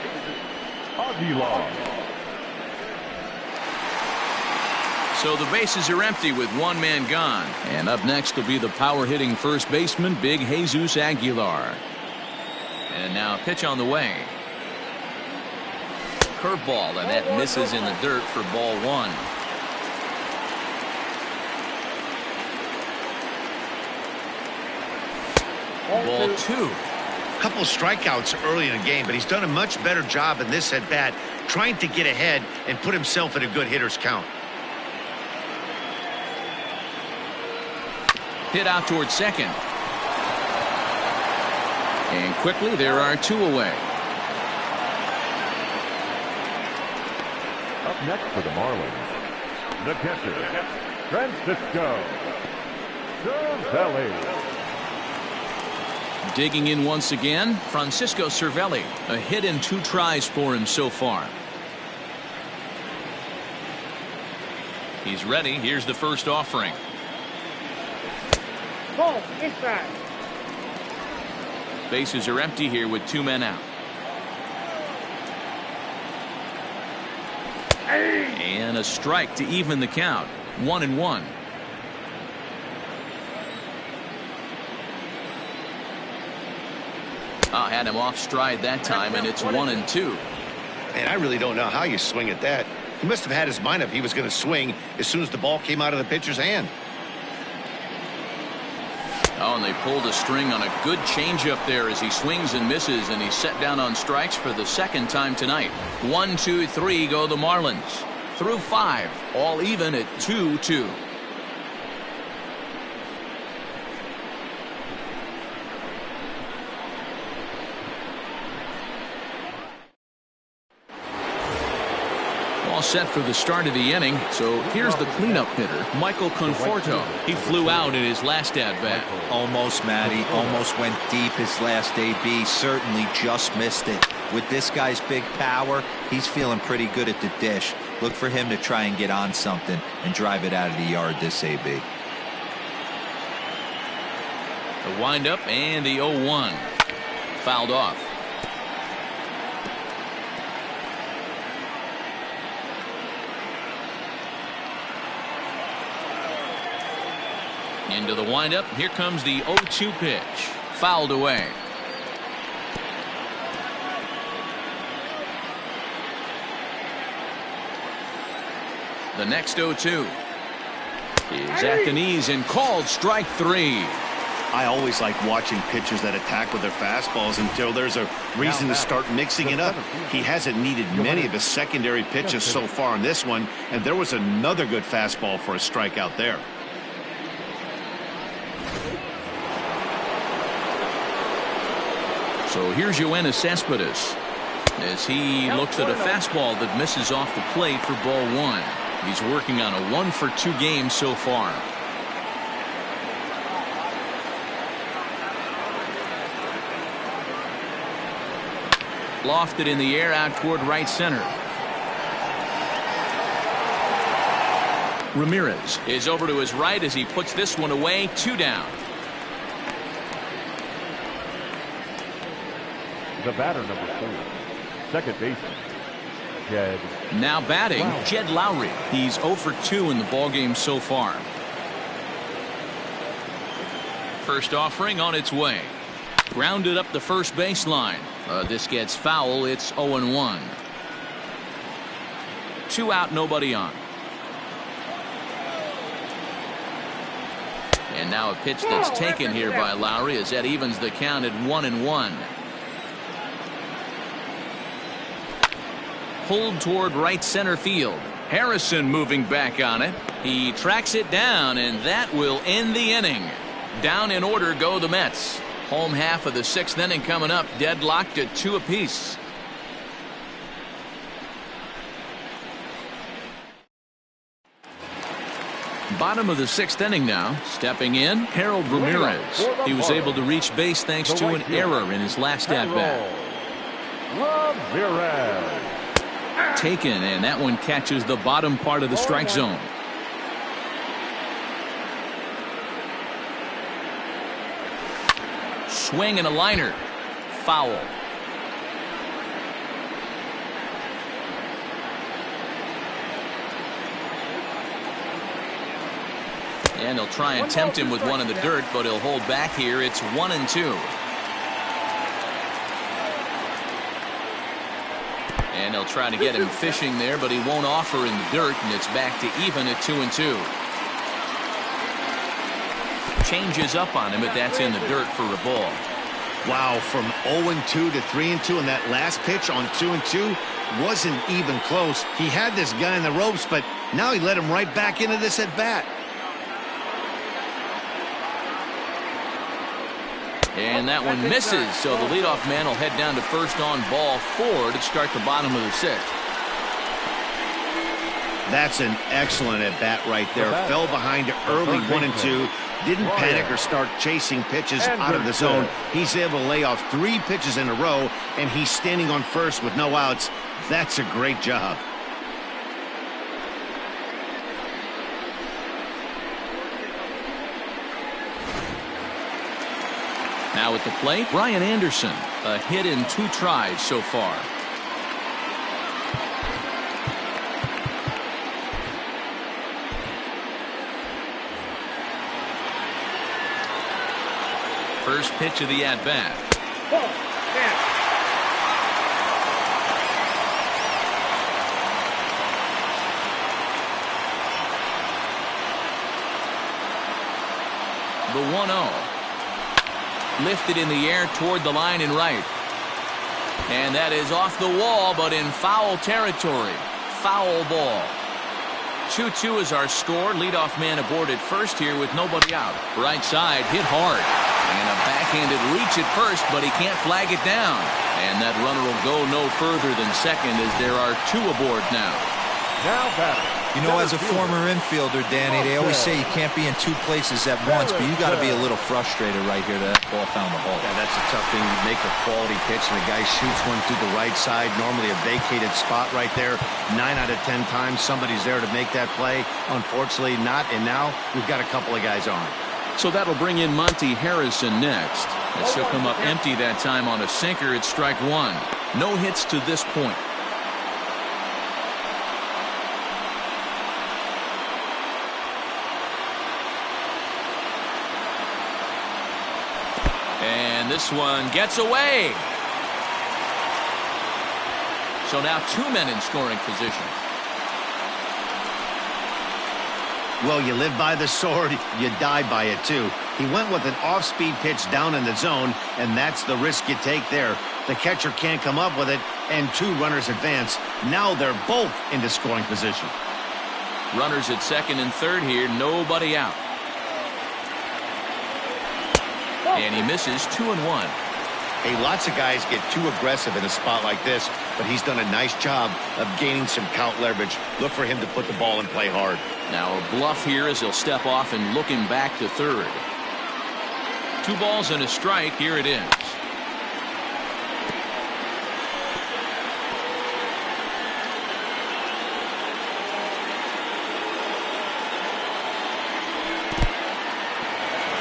Aguilar. So the bases are empty with 1 man gone. And up next will be the power-hitting first baseman, Big Jesus Aguilar. And now a pitch on the way. Curveball, and that misses in the dirt for ball 1. Ball 2. Couple strikeouts early in the game, but he's done a much better job in this at bat, trying to get ahead and put himself in a good hitter's count. Hit out towards second. And quickly there are 2 away. Up next for the Marlins, the catcher, Francisco Cervelli. Digging in once again, Francisco Cervelli. A hit and 2 tries for him so far. He's ready. Here's the first offering. Ball inside. Bases are empty here with 2 men out. And a strike to even the count. 1-1. Had him off stride that time, and it's 1-2. And I really don't know how you swing at that. He must have had his mind up he was going to swing as soon as the ball came out of the pitcher's hand. Oh, and they pulled a string on a good changeup there as he swings and misses, and he's set down on strikes for the second time tonight. 1, 2, 3 go the Marlins. Through 5, all even at 2-2. All set for the start of the inning. So here's the cleanup hitter, Michael Conforto. He flew out in his last at-bat. Almost, Matty. Almost went deep his last AB. Certainly just missed it. With this guy's big power, he's feeling pretty good at the dish. Look for him to try and get on something and drive it out of the yard this AB. The windup and the 0-1. Fouled off. Into the windup. Here comes the 0-2 pitch. Fouled away. The next 0-2 is at the knees and called strike 3. I always like watching pitchers that attack with their fastballs until there's a reason to start mixing it up. He hasn't needed many of his secondary pitches so far in this one, and there was another good fastball for a strikeout there. So here's Yoenis Cespedes as he looks at a fastball that misses off the plate for ball 1. He's working on a 1-for-2 game so far. Lofted in the air out toward right center. Ramirez is over to his right as he puts this one away. 2 down. The batter, number 4, second baseman, Jed. Now batting, Jed Lowry. He's 0 for 2 in the ballgame so far. First offering on its way. Grounded up the first baseline. This gets foul. It's 0-1. 2 out, nobody on. And now a pitch that's taken here by Lowry as that evens the count at 1-1. Pulled toward right center field. Harrison moving back on it. He tracks it down, and that will end the inning. Down in order go the Mets. Home half of the 6th inning coming up, deadlocked at 2 apiece. Bottom of the 6th inning now. Stepping in, Harold Ramirez. He was able to reach base thanks to an error in his last at-bat. Ramirez. Taken, and that one catches the bottom part of the strike zone. Swing and a liner. Foul. And he'll try and tempt him with one in the dirt, but he'll hold back here. It's 1-2. And they'll try to get him fishing there, but he won't offer in the dirt, and it's back to even at 2-2. Changes up on him, but that's in the dirt for a ball. Wow, from 0-2 to 3-2, and that last pitch on 2-2 wasn't even close. He had this guy in the ropes, but now he let him right back into this at bat. And that one misses, so the leadoff man will head down to first on ball 4 to start the bottom of the 6th. That's an excellent at-bat right there. Fell behind early 1-2. Didn't panic or start chasing pitches out of the zone. He's able to lay off 3 pitches in a row, and he's standing on first with no outs. That's a great job. Now at the plate, Brian Anderson. A hit in 2 tries so far. First pitch of the at-bat. The 1-0. Lifted in the air toward the line and right. And that is off the wall, but in foul territory. Foul ball. 2-2 is our score. Leadoff man aboard at first here with nobody out. Right side hit hard. And a backhanded reach at first, but he can't flag it down. And that runner will go no further than second as there are 2 aboard now. Now batting. You know, as a former infielder, Danny, they always say you can't be in 2 places at once, but you got to be a little frustrated right here that ball found the hole. Yeah, that's a tough thing. You make a quality pitch, and the guy shoots one through the right side, normally a vacated spot right there. 9 out of 10 times, somebody's there to make that play. Unfortunately, not, and now we've got a couple of guys on. So that'll bring in Monty Harrison next. As he'll come up empty that time on a sinker at strike 1. No hits to this point. And this one gets away. So now 2 men in scoring position. Well, you live by the sword, you die by it too. He went with an off-speed pitch down in the zone, and that's the risk you take there. The catcher can't come up with it, and 2 runners advance. Now they're both into scoring position. Runners at second and third here, nobody out. And he misses 2-1. Hey, lots of guys get too aggressive in a spot like this, but he's done a nice job of gaining some count leverage. Look for him to put the ball in play hard. Now a bluff here as he'll step off and look him back to third. 2 balls and a strike. Here it is.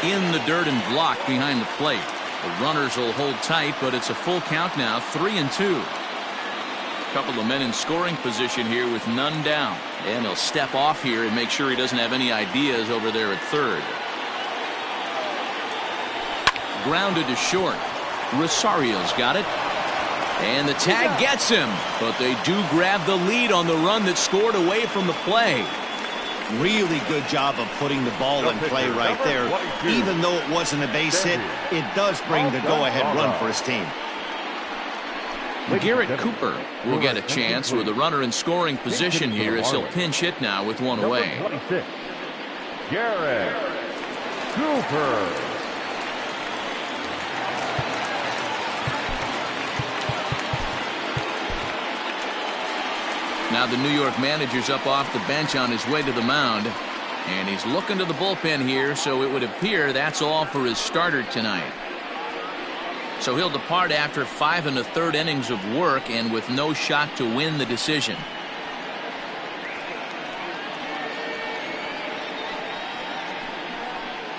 In the dirt and blocked behind the plate. The runners will hold tight, but it's a full count now, 3-2. A couple of men in scoring position here with none down. And he'll step off here and make sure he doesn't have any ideas over there at third. Grounded to short. Rosario's got it. And the tag gets him. But they do grab the lead on the run that scored away from the play. Really good job of putting the ball in play right there. Even though it wasn't a base hit, it does bring the go-ahead run for his team. Garrett Cooper will get a chance with a runner in scoring position here as he'll pinch hit now with 1 away. Garrett Cooper. Now the New York manager's up off the bench on his way to the mound. And he's looking to the bullpen here, so it would appear that's all for his starter tonight. So he'll depart after 5 1/3 innings of work and with no shot to win the decision.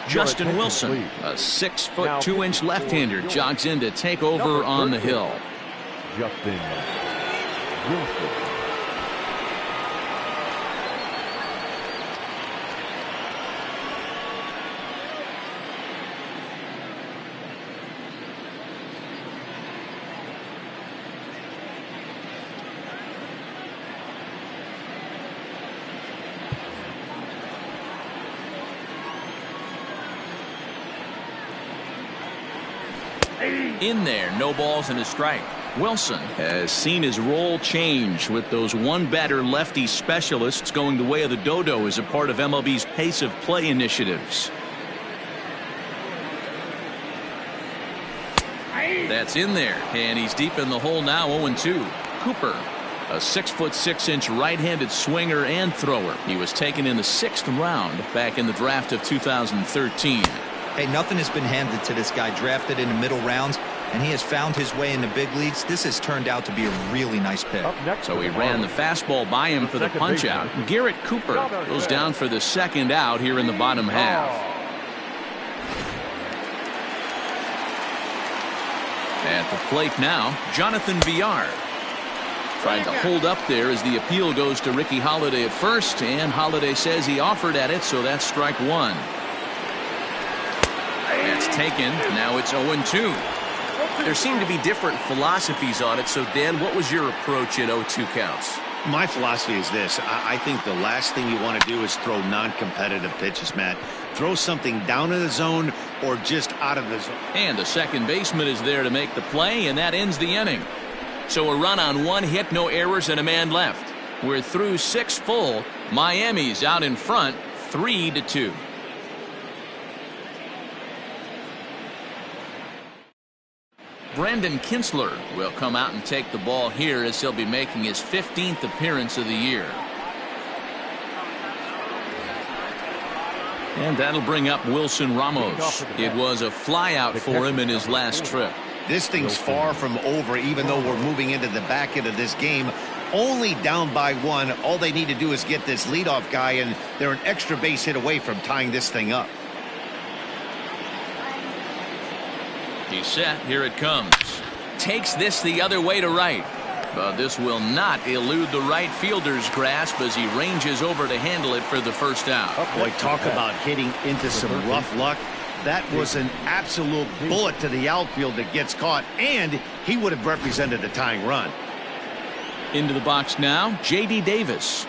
Justin Wilson, a 6'2" left-hander, jogs in to take over on the hill. Justin Wilson. In there, no balls and a strike. Wilson has seen his role change with those one-batter lefty specialists going the way of the dodo as a part of MLB's pace of play initiatives. That's in there, and he's deep in the hole now, 0-2. Cooper A 6'6" right-handed swinger and thrower. He was taken in the 6th round back in the draft of 2013. Hey, nothing has been handed to this guy. Drafted in the middle rounds, and he has found his way in the big leagues. This has turned out to be a really nice pick. So he ran the fastball by him for the punch out. Garrett Cooper goes down for the second out here in the bottom half. At the plate now, Jonathan Villar. Trying to hold up there as the appeal goes to Ricky Holiday at first, and Holiday says he offered at it, so that's strike one. That's taken. Now it's 0-2. There seem to be different philosophies on it, so Dan, what was your approach at 0-2 counts? My philosophy is this. I think the last thing you want to do is throw non-competitive pitches, Matt. Throw something down in the zone or just out of the zone. And the second baseman is there to make the play, and that ends the inning. So a run on 1 hit, no errors, and a man left. We're through 6 full. Miami's out in front, 3-2. Brandon Kinsler will come out and take the ball here as he'll be making his 15th appearance of the year. And that'll bring up Wilson Ramos. It was a flyout for him in his last trip. This thing's far from over, even though we're moving into the back end of this game. Only down by 1. All they need to do is get this leadoff guy, and they're an extra base hit away from tying this thing up. He's set. Here it comes. Takes this the other way to right. But this will not elude the right fielder's grasp as he ranges over to handle it for the first out. Boy, talk about hitting into some rough luck. That was an absolute bullet to the outfield that gets caught, and he would have represented the tying run. Into the box now, J.D. Davis.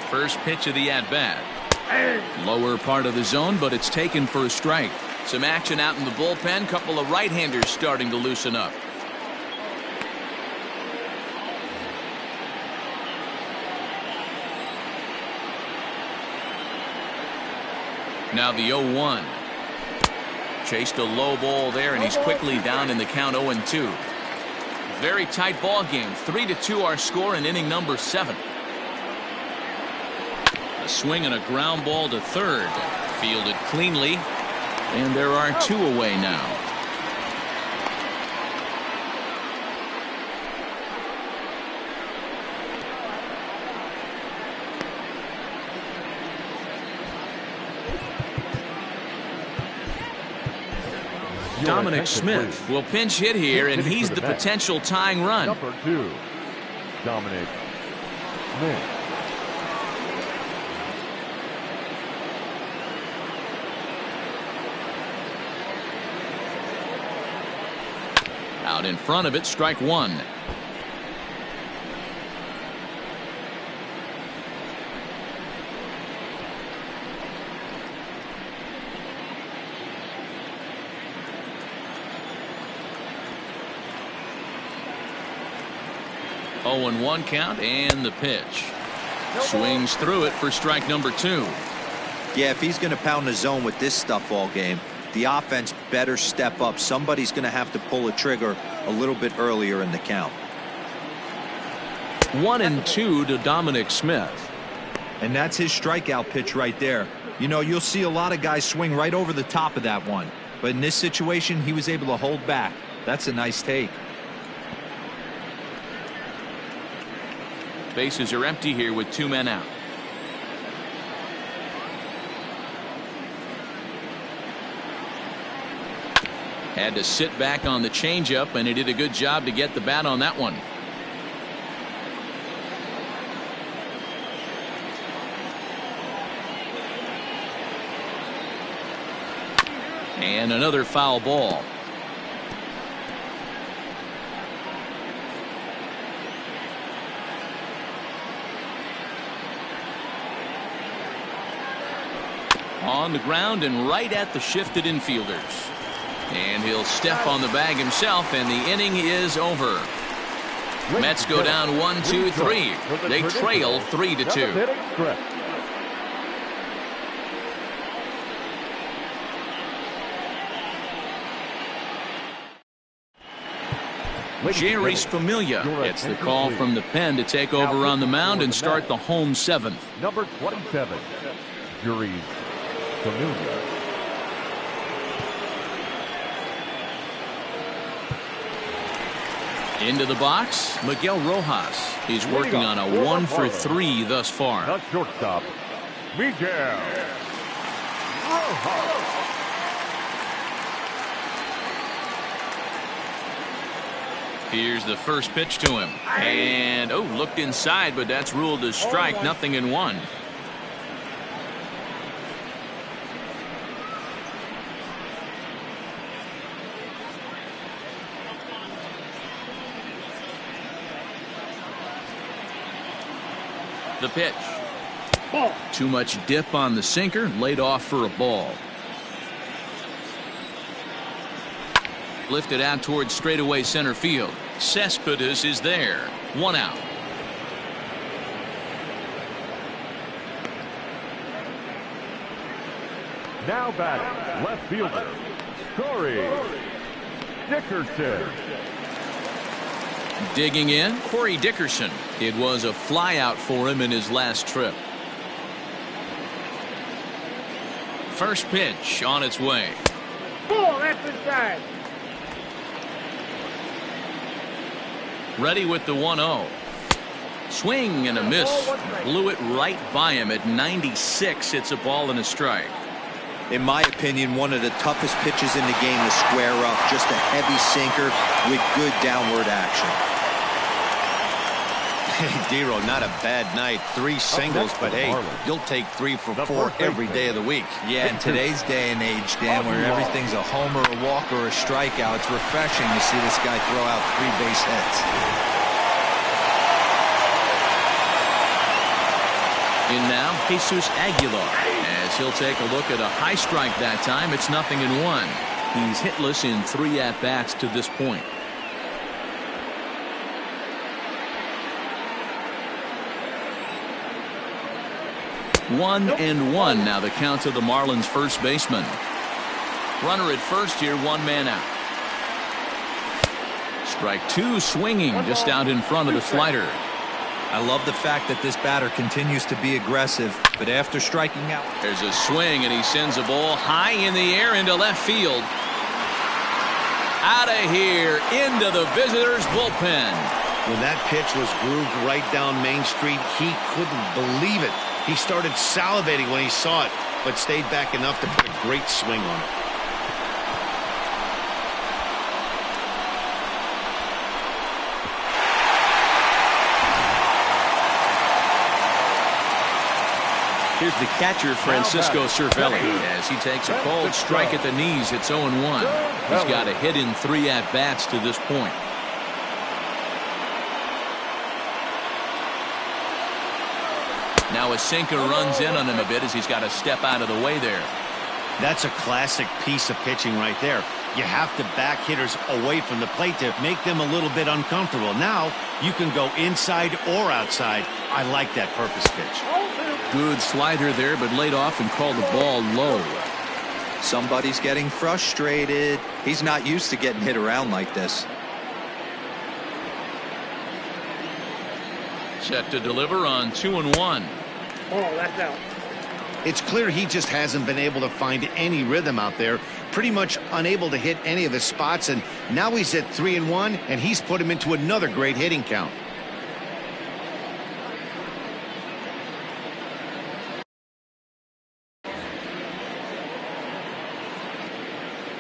First pitch of the at-bat. Lower part of the zone, but it's taken for a strike. Some action out in the bullpen. Couple of right-handers starting to loosen up. Now the 0-1. Chased a low ball there, and he's quickly down in the count 0-2. Very tight ball game. 3-2 our score in inning number 7. A swing and a ground ball to third. Fielded cleanly. And there are 2 away now. Dominic Smith will pinch hit here, and he's the potential tying run. Number 2, Dominic Smith. Out in front of it, strike 1. Oh, and 1 count, and the pitch. Swings through it for strike number 2. Yeah, if he's going to pound the zone with this stuff all game, the offense better step up. Somebody's going to have to pull a trigger a little bit earlier in the count. 1-2 to Dominic Smith. And that's his strikeout pitch right there. You know, you'll see a lot of guys swing right over the top of that one. But in this situation, he was able to hold back. That's a nice take. Bases are empty here with 2 men out. Had to sit back on the changeup, and he did a good job to get the bat on that one. And another foul ball. On the ground and right at the shifted infielders. And he'll step on the bag himself, and the inning is over. Mets go down 1-2-3. They trail 3-2. Jerry's Familia gets the call from the pen to take over on the mound and start the home seventh. Number 27, Jerry's Familia. Into the box, Miguel Rojas. He's working on a 1-for-3 thus far. The shortstop, Miguel Rojas. Here's the first pitch to him. And, looked inside, but that's ruled as strike, 0-1. The pitch. Ball. Too much dip on the sinker, laid off for a ball. Lifted out towards straightaway center field. Cespedes is there. 1 out. Now batting, left fielder, Corey Dickerson. Digging in, Corey Dickerson. It was a flyout for him in his last trip. First pitch on its way. Ball, that's inside. Ready with the 1-0. Swing and a miss. Blew it right by him at 96. It's a ball and a strike. In my opinion, one of the toughest pitches in the game to square up. Just a heavy sinker with good downward action. Hey, Dero, not a bad night. 3 singles, but hey, you'll take 3 for 4 every day of the week. Yeah, in today's day and age, Dan, where everything's a homer, a walk, or a strikeout, it's refreshing to see this guy throw out 3 base hits. In now, Jesus Aguilar, as he'll take a look at a high strike that time. It's 0-1. He's hitless in 3 at-bats to this point. One and one now the count to the Marlins first baseman. Runner at first here, 1 man out. Strike 2, swinging just out in front of the slider. I love the fact that this batter continues to be aggressive, but after striking out. There's a swing, and he sends a ball high in the air into left field. Out of here, into the visitors' bullpen. When that pitch was grooved right down Main Street, he couldn't believe it. He started salivating when he saw it, but stayed back enough to put a great swing on it. Here's the catcher, Francisco Cervelli, as he takes a cold strike at the knees. It's 0-1. He's got a hit in 3 at-bats to this point. Now a sinker runs in on him a bit as he's got to step out of the way there. That's a classic piece of pitching right there. You have to back hitters away from the plate to make them a little bit uncomfortable. Now you can go inside or outside. I like that purpose pitch. Good slider there, but laid off and called the ball low. Somebody's getting frustrated. He's not used to getting hit around like this. Set to deliver on 2-1. Oh, that's out. It's clear he just hasn't been able to find any rhythm out there. Pretty much unable to hit any of his spots, and now he's at 3-1, and he's put him into another great hitting count.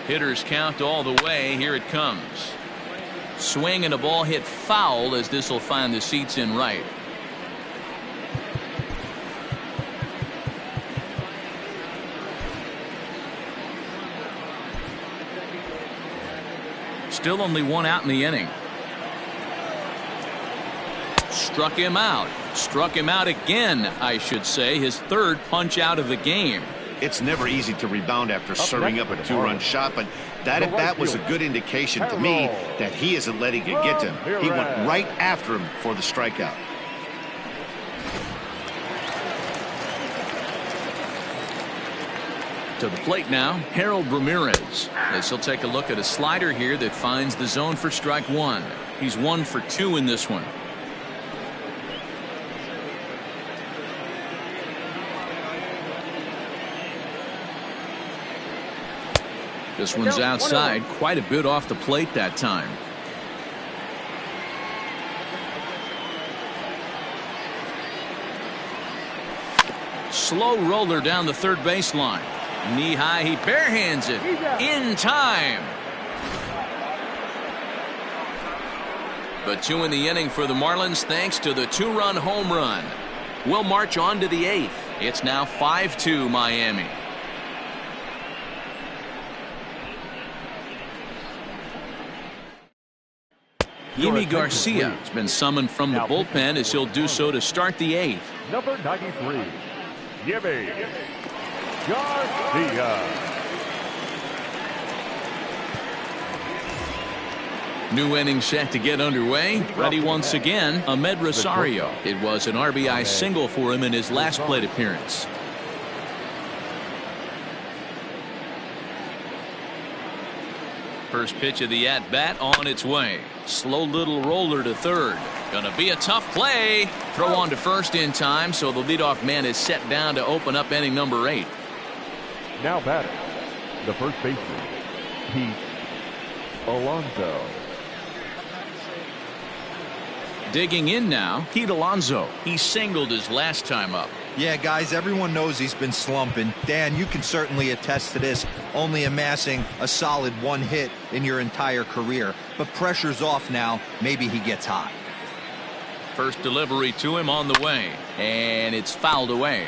Hitters count all the way. Here it comes. Swing and a ball hit foul as this will find the seats in right. Still only 1 out in the inning. Struck him out. Struck him out again, I should say. His 3rd punch out of the game. It's never easy to rebound after serving up a 2-run shot, but that at bat was a good indication to me that he isn't letting it get to him. He went right after him for the strikeout. To the plate now, Harold Ramirez, as he'll take a look at a slider here that finds the zone for strike 1. He's 1 for 2 in this one. This one's outside, quite a bit off the plate that time. Slow roller down the third baseline. Knee high, he barehands it in time. But 2 in the inning for the Marlins thanks to the 2-run home run. We'll march on to the 8th. It's now 5-2 Miami. Yimi Garcia has been summoned from the bullpen as he'll do so to start the 8th. Number 93, Yimi Garcia. New inning set to get underway. Ready once again, Ahmed Rosario. It was an RBI single for him in his last plate appearance. First pitch of the at-bat on its way. Slow little roller to third. Gonna be a tough play. Throw on to first in time, so the leadoff man is set down to open up inning number 8. Now batting, the first baseman, Pete Alonso. Digging in now, Pete Alonso. He singled his last time up. Yeah, guys, everyone knows he's been slumping. Dan, you can certainly attest to this, only amassing a solid 1 hit in your entire career. But pressure's off now. Maybe he gets hot. First delivery to him on the way, and it's fouled away.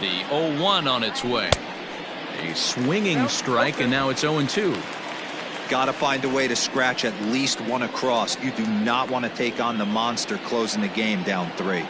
The 0-1 on its way. A swinging strike, and now it's 0-2. Got to find a way to scratch at least one across. You do not want to take on the monster closing the game down 3.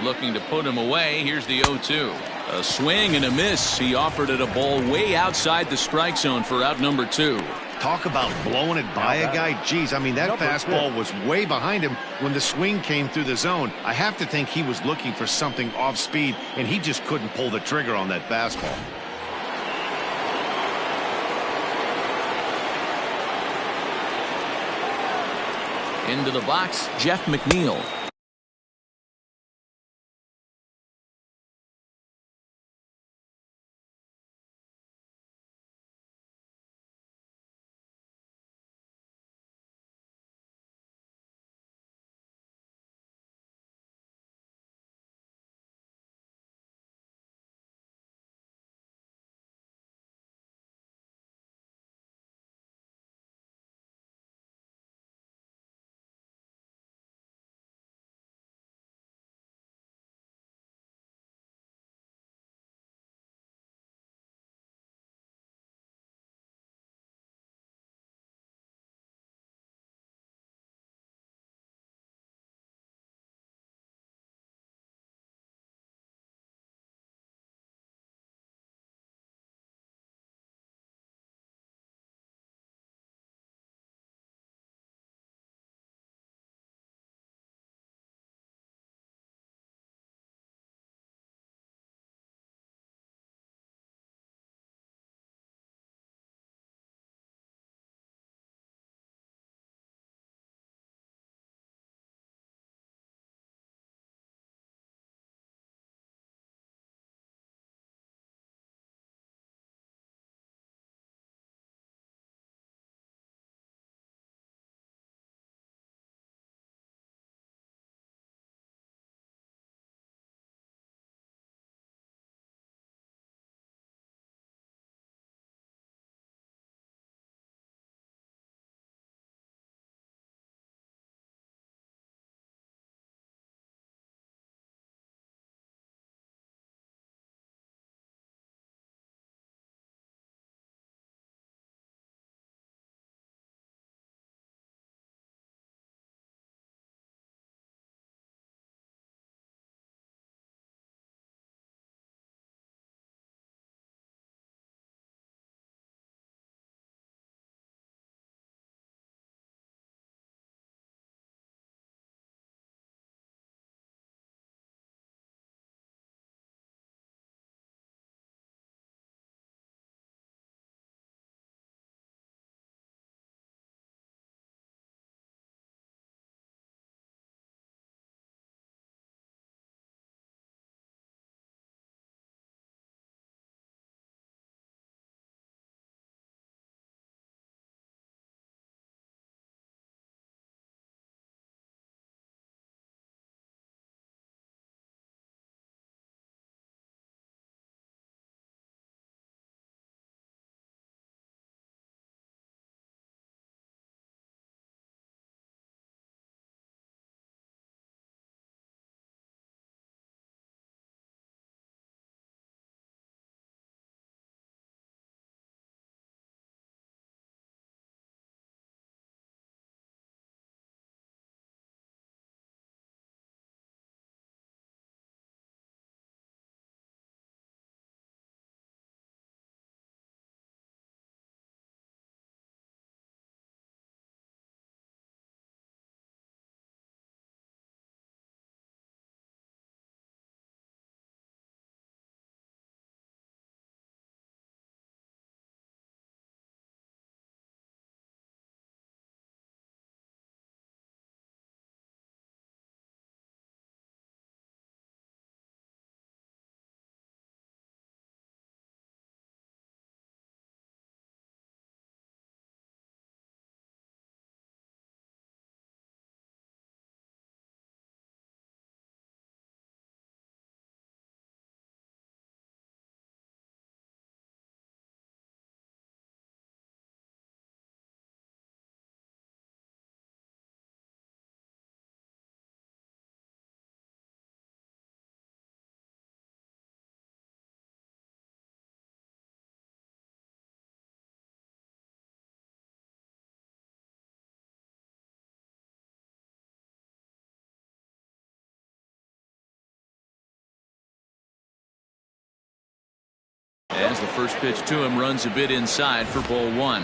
Looking to put him away. Here's the 0-2. A swing and a miss. He offered it a ball way outside the strike zone for out number 2. Talk about blowing it by a guy. Geez, I mean, that fastball was way behind him when the swing came through the zone. I have to think he was looking for something off speed, and he just couldn't pull the trigger on that fastball. Into the box, Jeff McNeil. As the first pitch to him runs a bit inside for ball one.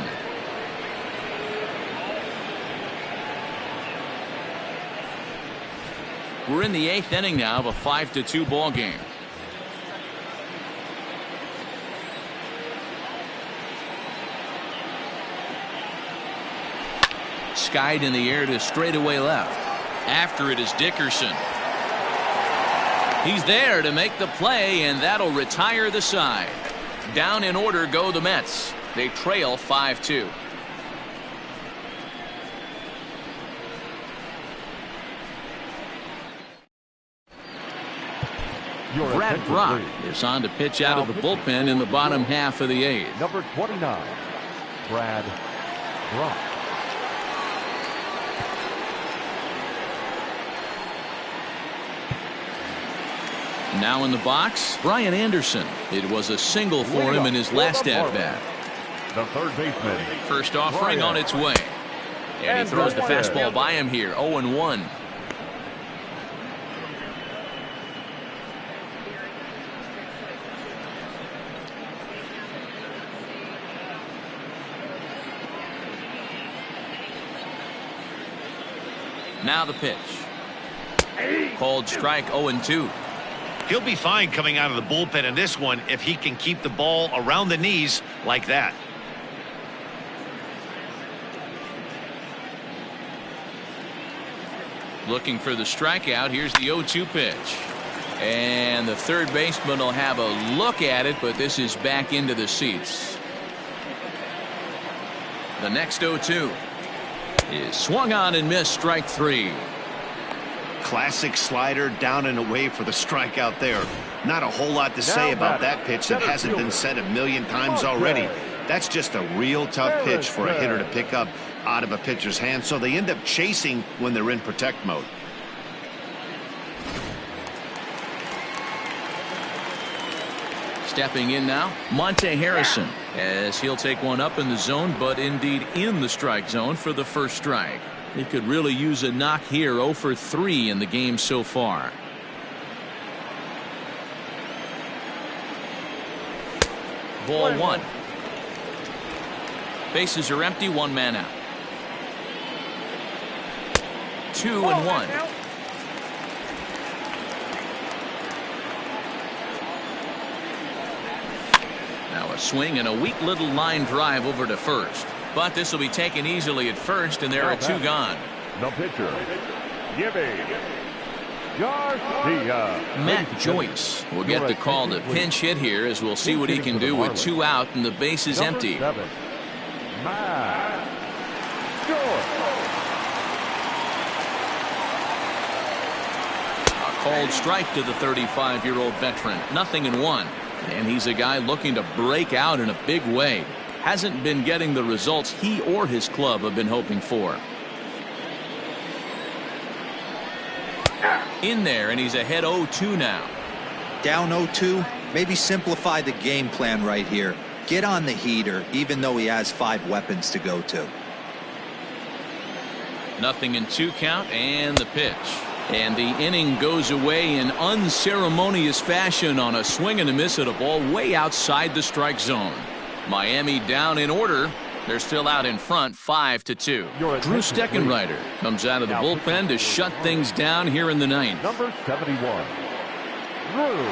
We're in the 8th inning now of a 5-2 ball game. Skied in the air to straightaway left. After it is Dickerson. He's there to make the play, and that'll retire the side. Down in order go the Mets. They trail 5-2. Brad Brock is on to pitch out of the bullpen in the bottom half of the 8th. Number 29, Brad Brock. Now in the box, Brian Anderson. It was a single for him in his last at-bat. The third baseman. First offering on its way. And he throws the fastball by him here, 0-1. Now the pitch. Called strike, 0-2. He'll be fine coming out of the bullpen in this one if he can keep the ball around the knees like that. Looking for the strikeout. Here's the 0-2 pitch. And the third baseman will have a look at it, but this is back into the seats. The next 0-2 is swung on and missed, strike 3. Classic slider down and away for the strikeout there. Not a whole lot to say about that pitch that hasn't been said a million times already. That's just a real tough pitch for a hitter to pick up out of a pitcher's hand, so they end up chasing when they're in protect mode. Stepping in now, Monte Harrison, as he'll take one up in the zone, but indeed in the strike zone for the first strike. He could really use a knock here. 0 for 3 in the game so far. Ball 1. Bases are empty, 1 man out. 2-1. Now a swing and a weak little line drive over to first. But this will be taken easily at first, and there are 2 gone. The pitcher, Gibby Garcia. Matt Joyce will get the call to pinch hit here, as we'll see what he can do with 2 out and the base is empty. Matt Joyce. A called strike to the 35-year-old veteran. 0-1. And he's a guy looking to break out in a big way. Hasn't been getting the results he or his club have been hoping for. In there, and he's ahead 0-2 now. Down 0-2, maybe simplify the game plan right here. Get on the heater, even though he has 5 weapons to go to. 0-2 count, and the pitch. And the inning goes away in unceremonious fashion on a swing and a miss at a ball way outside the strike zone. Miami down in order. They're still out in front, 5-2. Drew Steckenrider comes out of the bullpen to shut things down here in the 9th. Number 71, Drew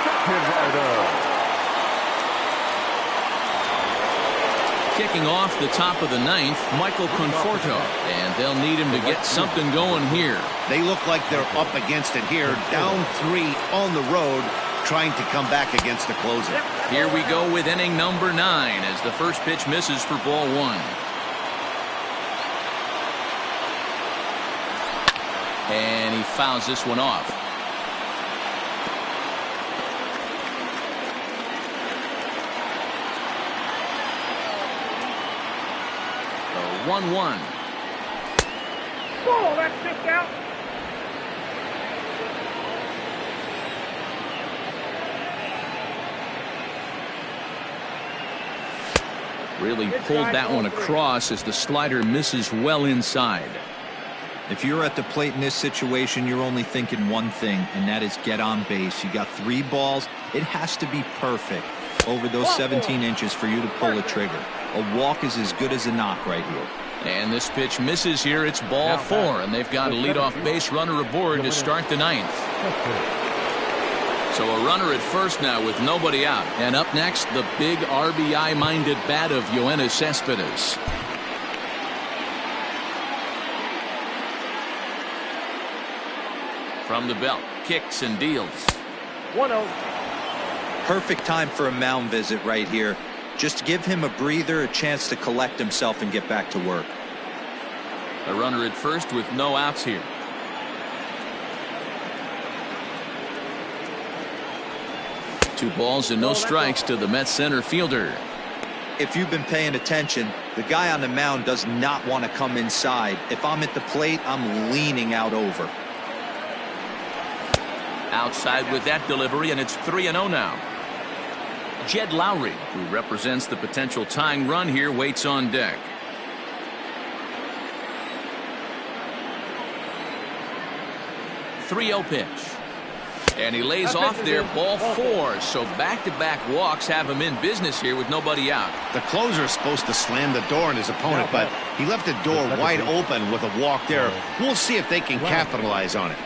Steckenrider. Kicking off the top of the 9th, Michael Conforto, and they'll need him to get something going here. They look like they're up against it here, down 3 on the road, trying to come back against the closer. Here we go with inning number 9 as the first pitch misses for ball 1. And he fouls this one off. The 1-1. Ball, that's kicked out. Really pulled that one across as the slider misses well inside. If you're at the plate in this situation, you're only thinking one thing, and that is get on base. You got 3 balls. It has to be perfect over those 17 inches for you to pull a trigger. A walk is as good as a knock right here. And this pitch misses here. It's ball 4, and they've got a leadoff base runner aboard to start the 9th. So a runner at first now with nobody out. And up next, the big RBI-minded bat of Yoenis Cespedes. From the belt, kicks and deals. 1-0. Perfect time for a mound visit right here. Just give him a breather, a chance to collect himself and get back to work. A runner at first with no outs here. Two balls and no strikes to the Mets center fielder. If you've been paying attention, the guy on the mound does not want to come inside. If I'm at the plate, I'm leaning out over. Outside with that delivery, and it's 3-0 now. Jed Lowry, who represents the potential tying run here, waits on deck. .30 pitch. And he lays off there, ball 4. So back-to-back walks have him in business here with nobody out. The closer is supposed to slam the door on his opponent, but he left the door wide open with a walk there. We'll see if they can capitalize on it.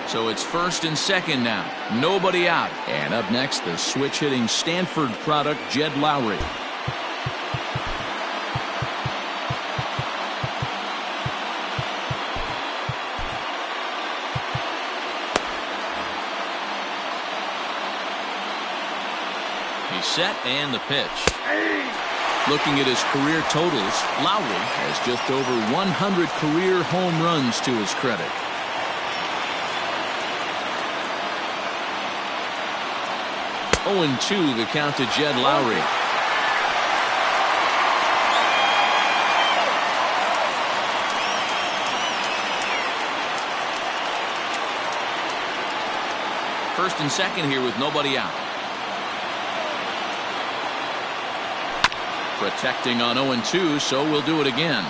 So it's first and second now. Nobody out. And up next, the switch-hitting Stanford product, Jed Lowry. He's set and the pitch. Looking at his career totals, Lowry has just over 100 career home runs to his credit. 0-2 the count to Jed Lowry. First and second here with nobody out. Protecting on 0-2, so we'll do it again.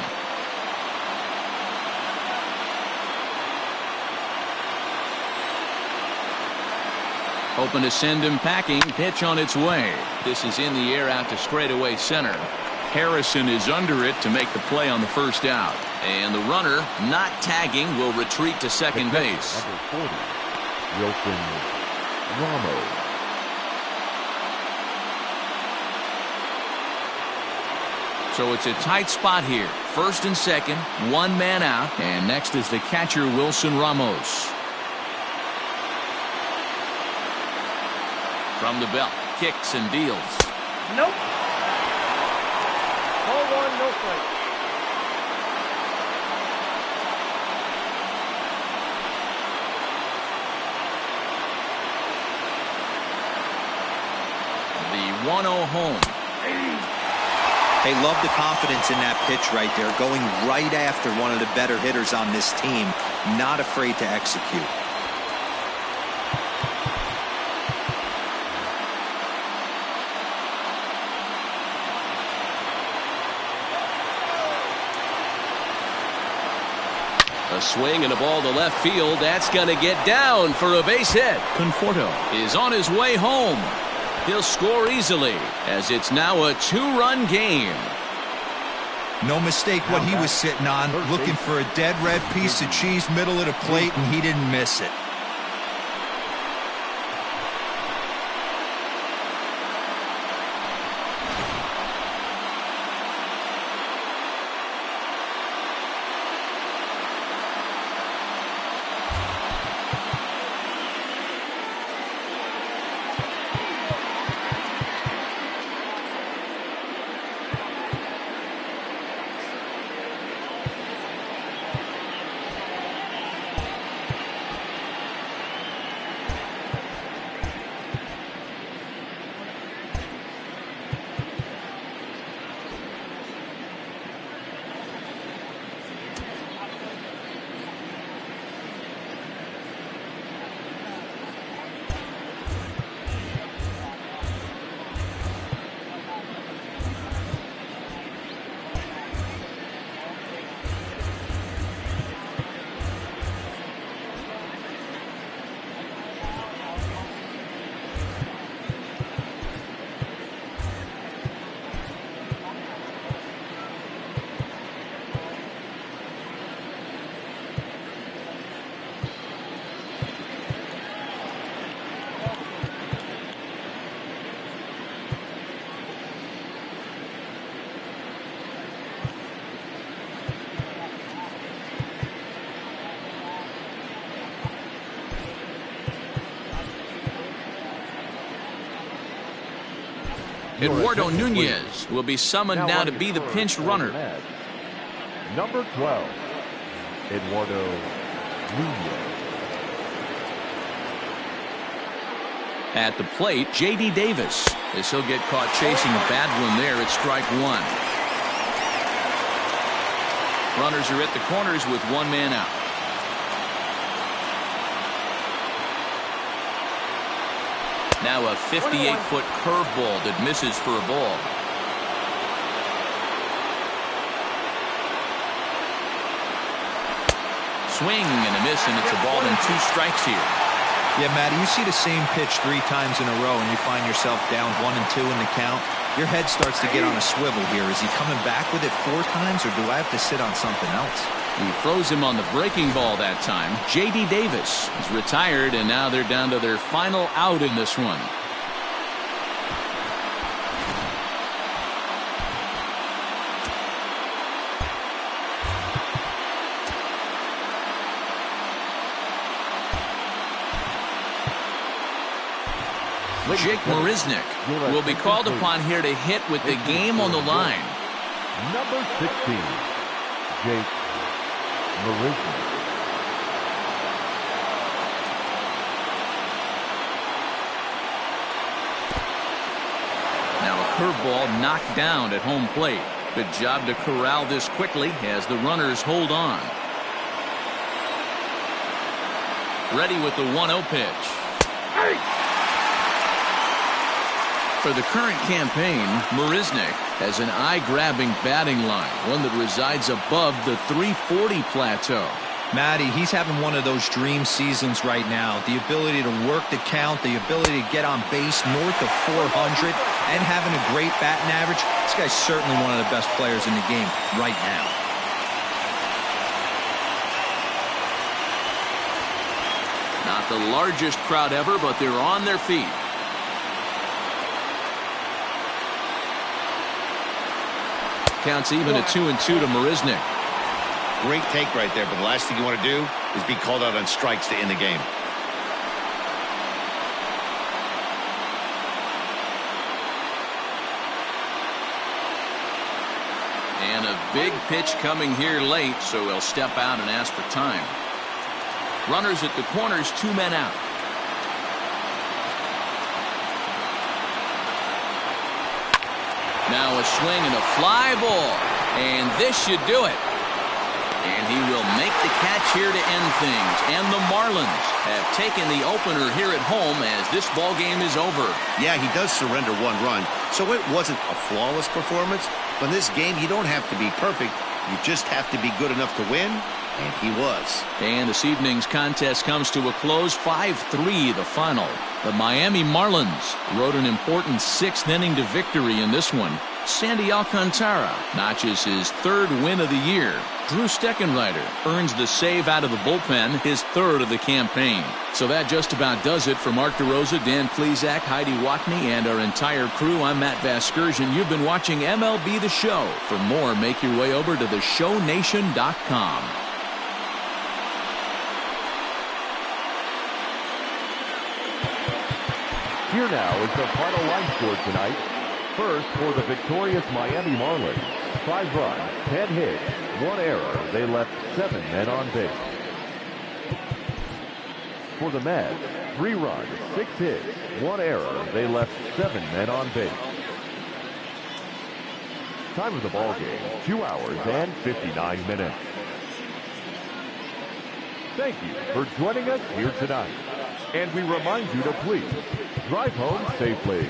Hoping to send him packing. Pitch on its way. This is in the air out to straightaway center. Harrison is under it to make the play on the first out. And the runner, not tagging, will retreat to second base. Number 40, Wilson Ramos. So it's a tight spot here. First and second, one man out. And next is the catcher, Wilson Ramos. From the belt, kicks and deals. Nope. Ball 1, no strike. The 1-0 home. They love the confidence in that pitch right there, going right after one of the better hitters on this team, not afraid to execute. A swing and a ball to left field. That's going to get down for a base hit. Conforto is on his way home. He'll score easily as it's now a 2-run game. No mistake what he was sitting on, looking for a dead red piece of cheese middle of the plate, and he didn't miss it. Eduardo Nunez will be summoned now to be the pinch runner. Number 12, Eduardo Nunez. At the plate, J.D. Davis, as he'll get caught chasing a bad one there at strike one. Runners are at the corners with one man out. Now a 58-foot curveball that misses for a ball. Swing and a miss, and it's a ball and 2 strikes here. Yeah, Matty, you see the same pitch 3 times in a row and you find yourself down 1 and 2 in the count. Your head starts to get on a swivel here. Is he coming back with it 4 times, or do I have to sit on something else? He throws him on the breaking ball that time. J.D. Davis is retired, and now they're down to their final out in this one. Jake Marisnick will be called upon here to hit with the game on the line. Number 16, Jake Marisnick. Now a curveball knocked down at home plate. Good job to corral this quickly as the runners hold on. Ready with the 1-0 pitch. For the current campaign, Marisnick has an eye-grabbing batting line, one that resides above the 340 plateau. Matty, he's having one of those dream seasons right now. The ability to work the count, the ability to get on base north of 400, and having a great batting average. This guy's certainly one of the best players in the game right now. Not the largest crowd ever, but they're on their feet. Counts even at 2-2 to Marisnick. Great take right there, but the last thing you want to do is be called out on strikes to end the game. And a big pitch coming here late, so he'll step out and ask for time. Runners at the corners, 2 men out. Now a swing and a fly ball, and this should do it. And he will make the catch here to end things. And the Marlins have taken the opener here at home as this ball game is over. Yeah, he does surrender 1 run, so it wasn't a flawless performance. But in this game, you don't have to be perfect. You just have to be good enough to win, and he was. And this evening's contest comes to a close, 5-3 the final. The Miami Marlins rode an important 6th inning to victory in this one. Sandy Alcantara notches his 3rd win of the year. Drew Steckenrider earns the save out of the bullpen, his 3rd of the campaign. So that just about does it for Mark DeRosa, Dan Plesac, Heidi Watney, and our entire crew. I'm Matt Vasgersian. You've been watching MLB The Show. For more, make your way over to theshownation.com. Here now is the final line score tonight. First, for the victorious Miami Marlins, 5 runs, 10 hits, 1 error. They left 7 men on base. For the Mets, 3 runs, 6 hits, 1 error. They left 7 men on base. Time of the ball game, 2 hours and 59 minutes. Thank you for joining us here tonight. And we remind you to please drive home safely.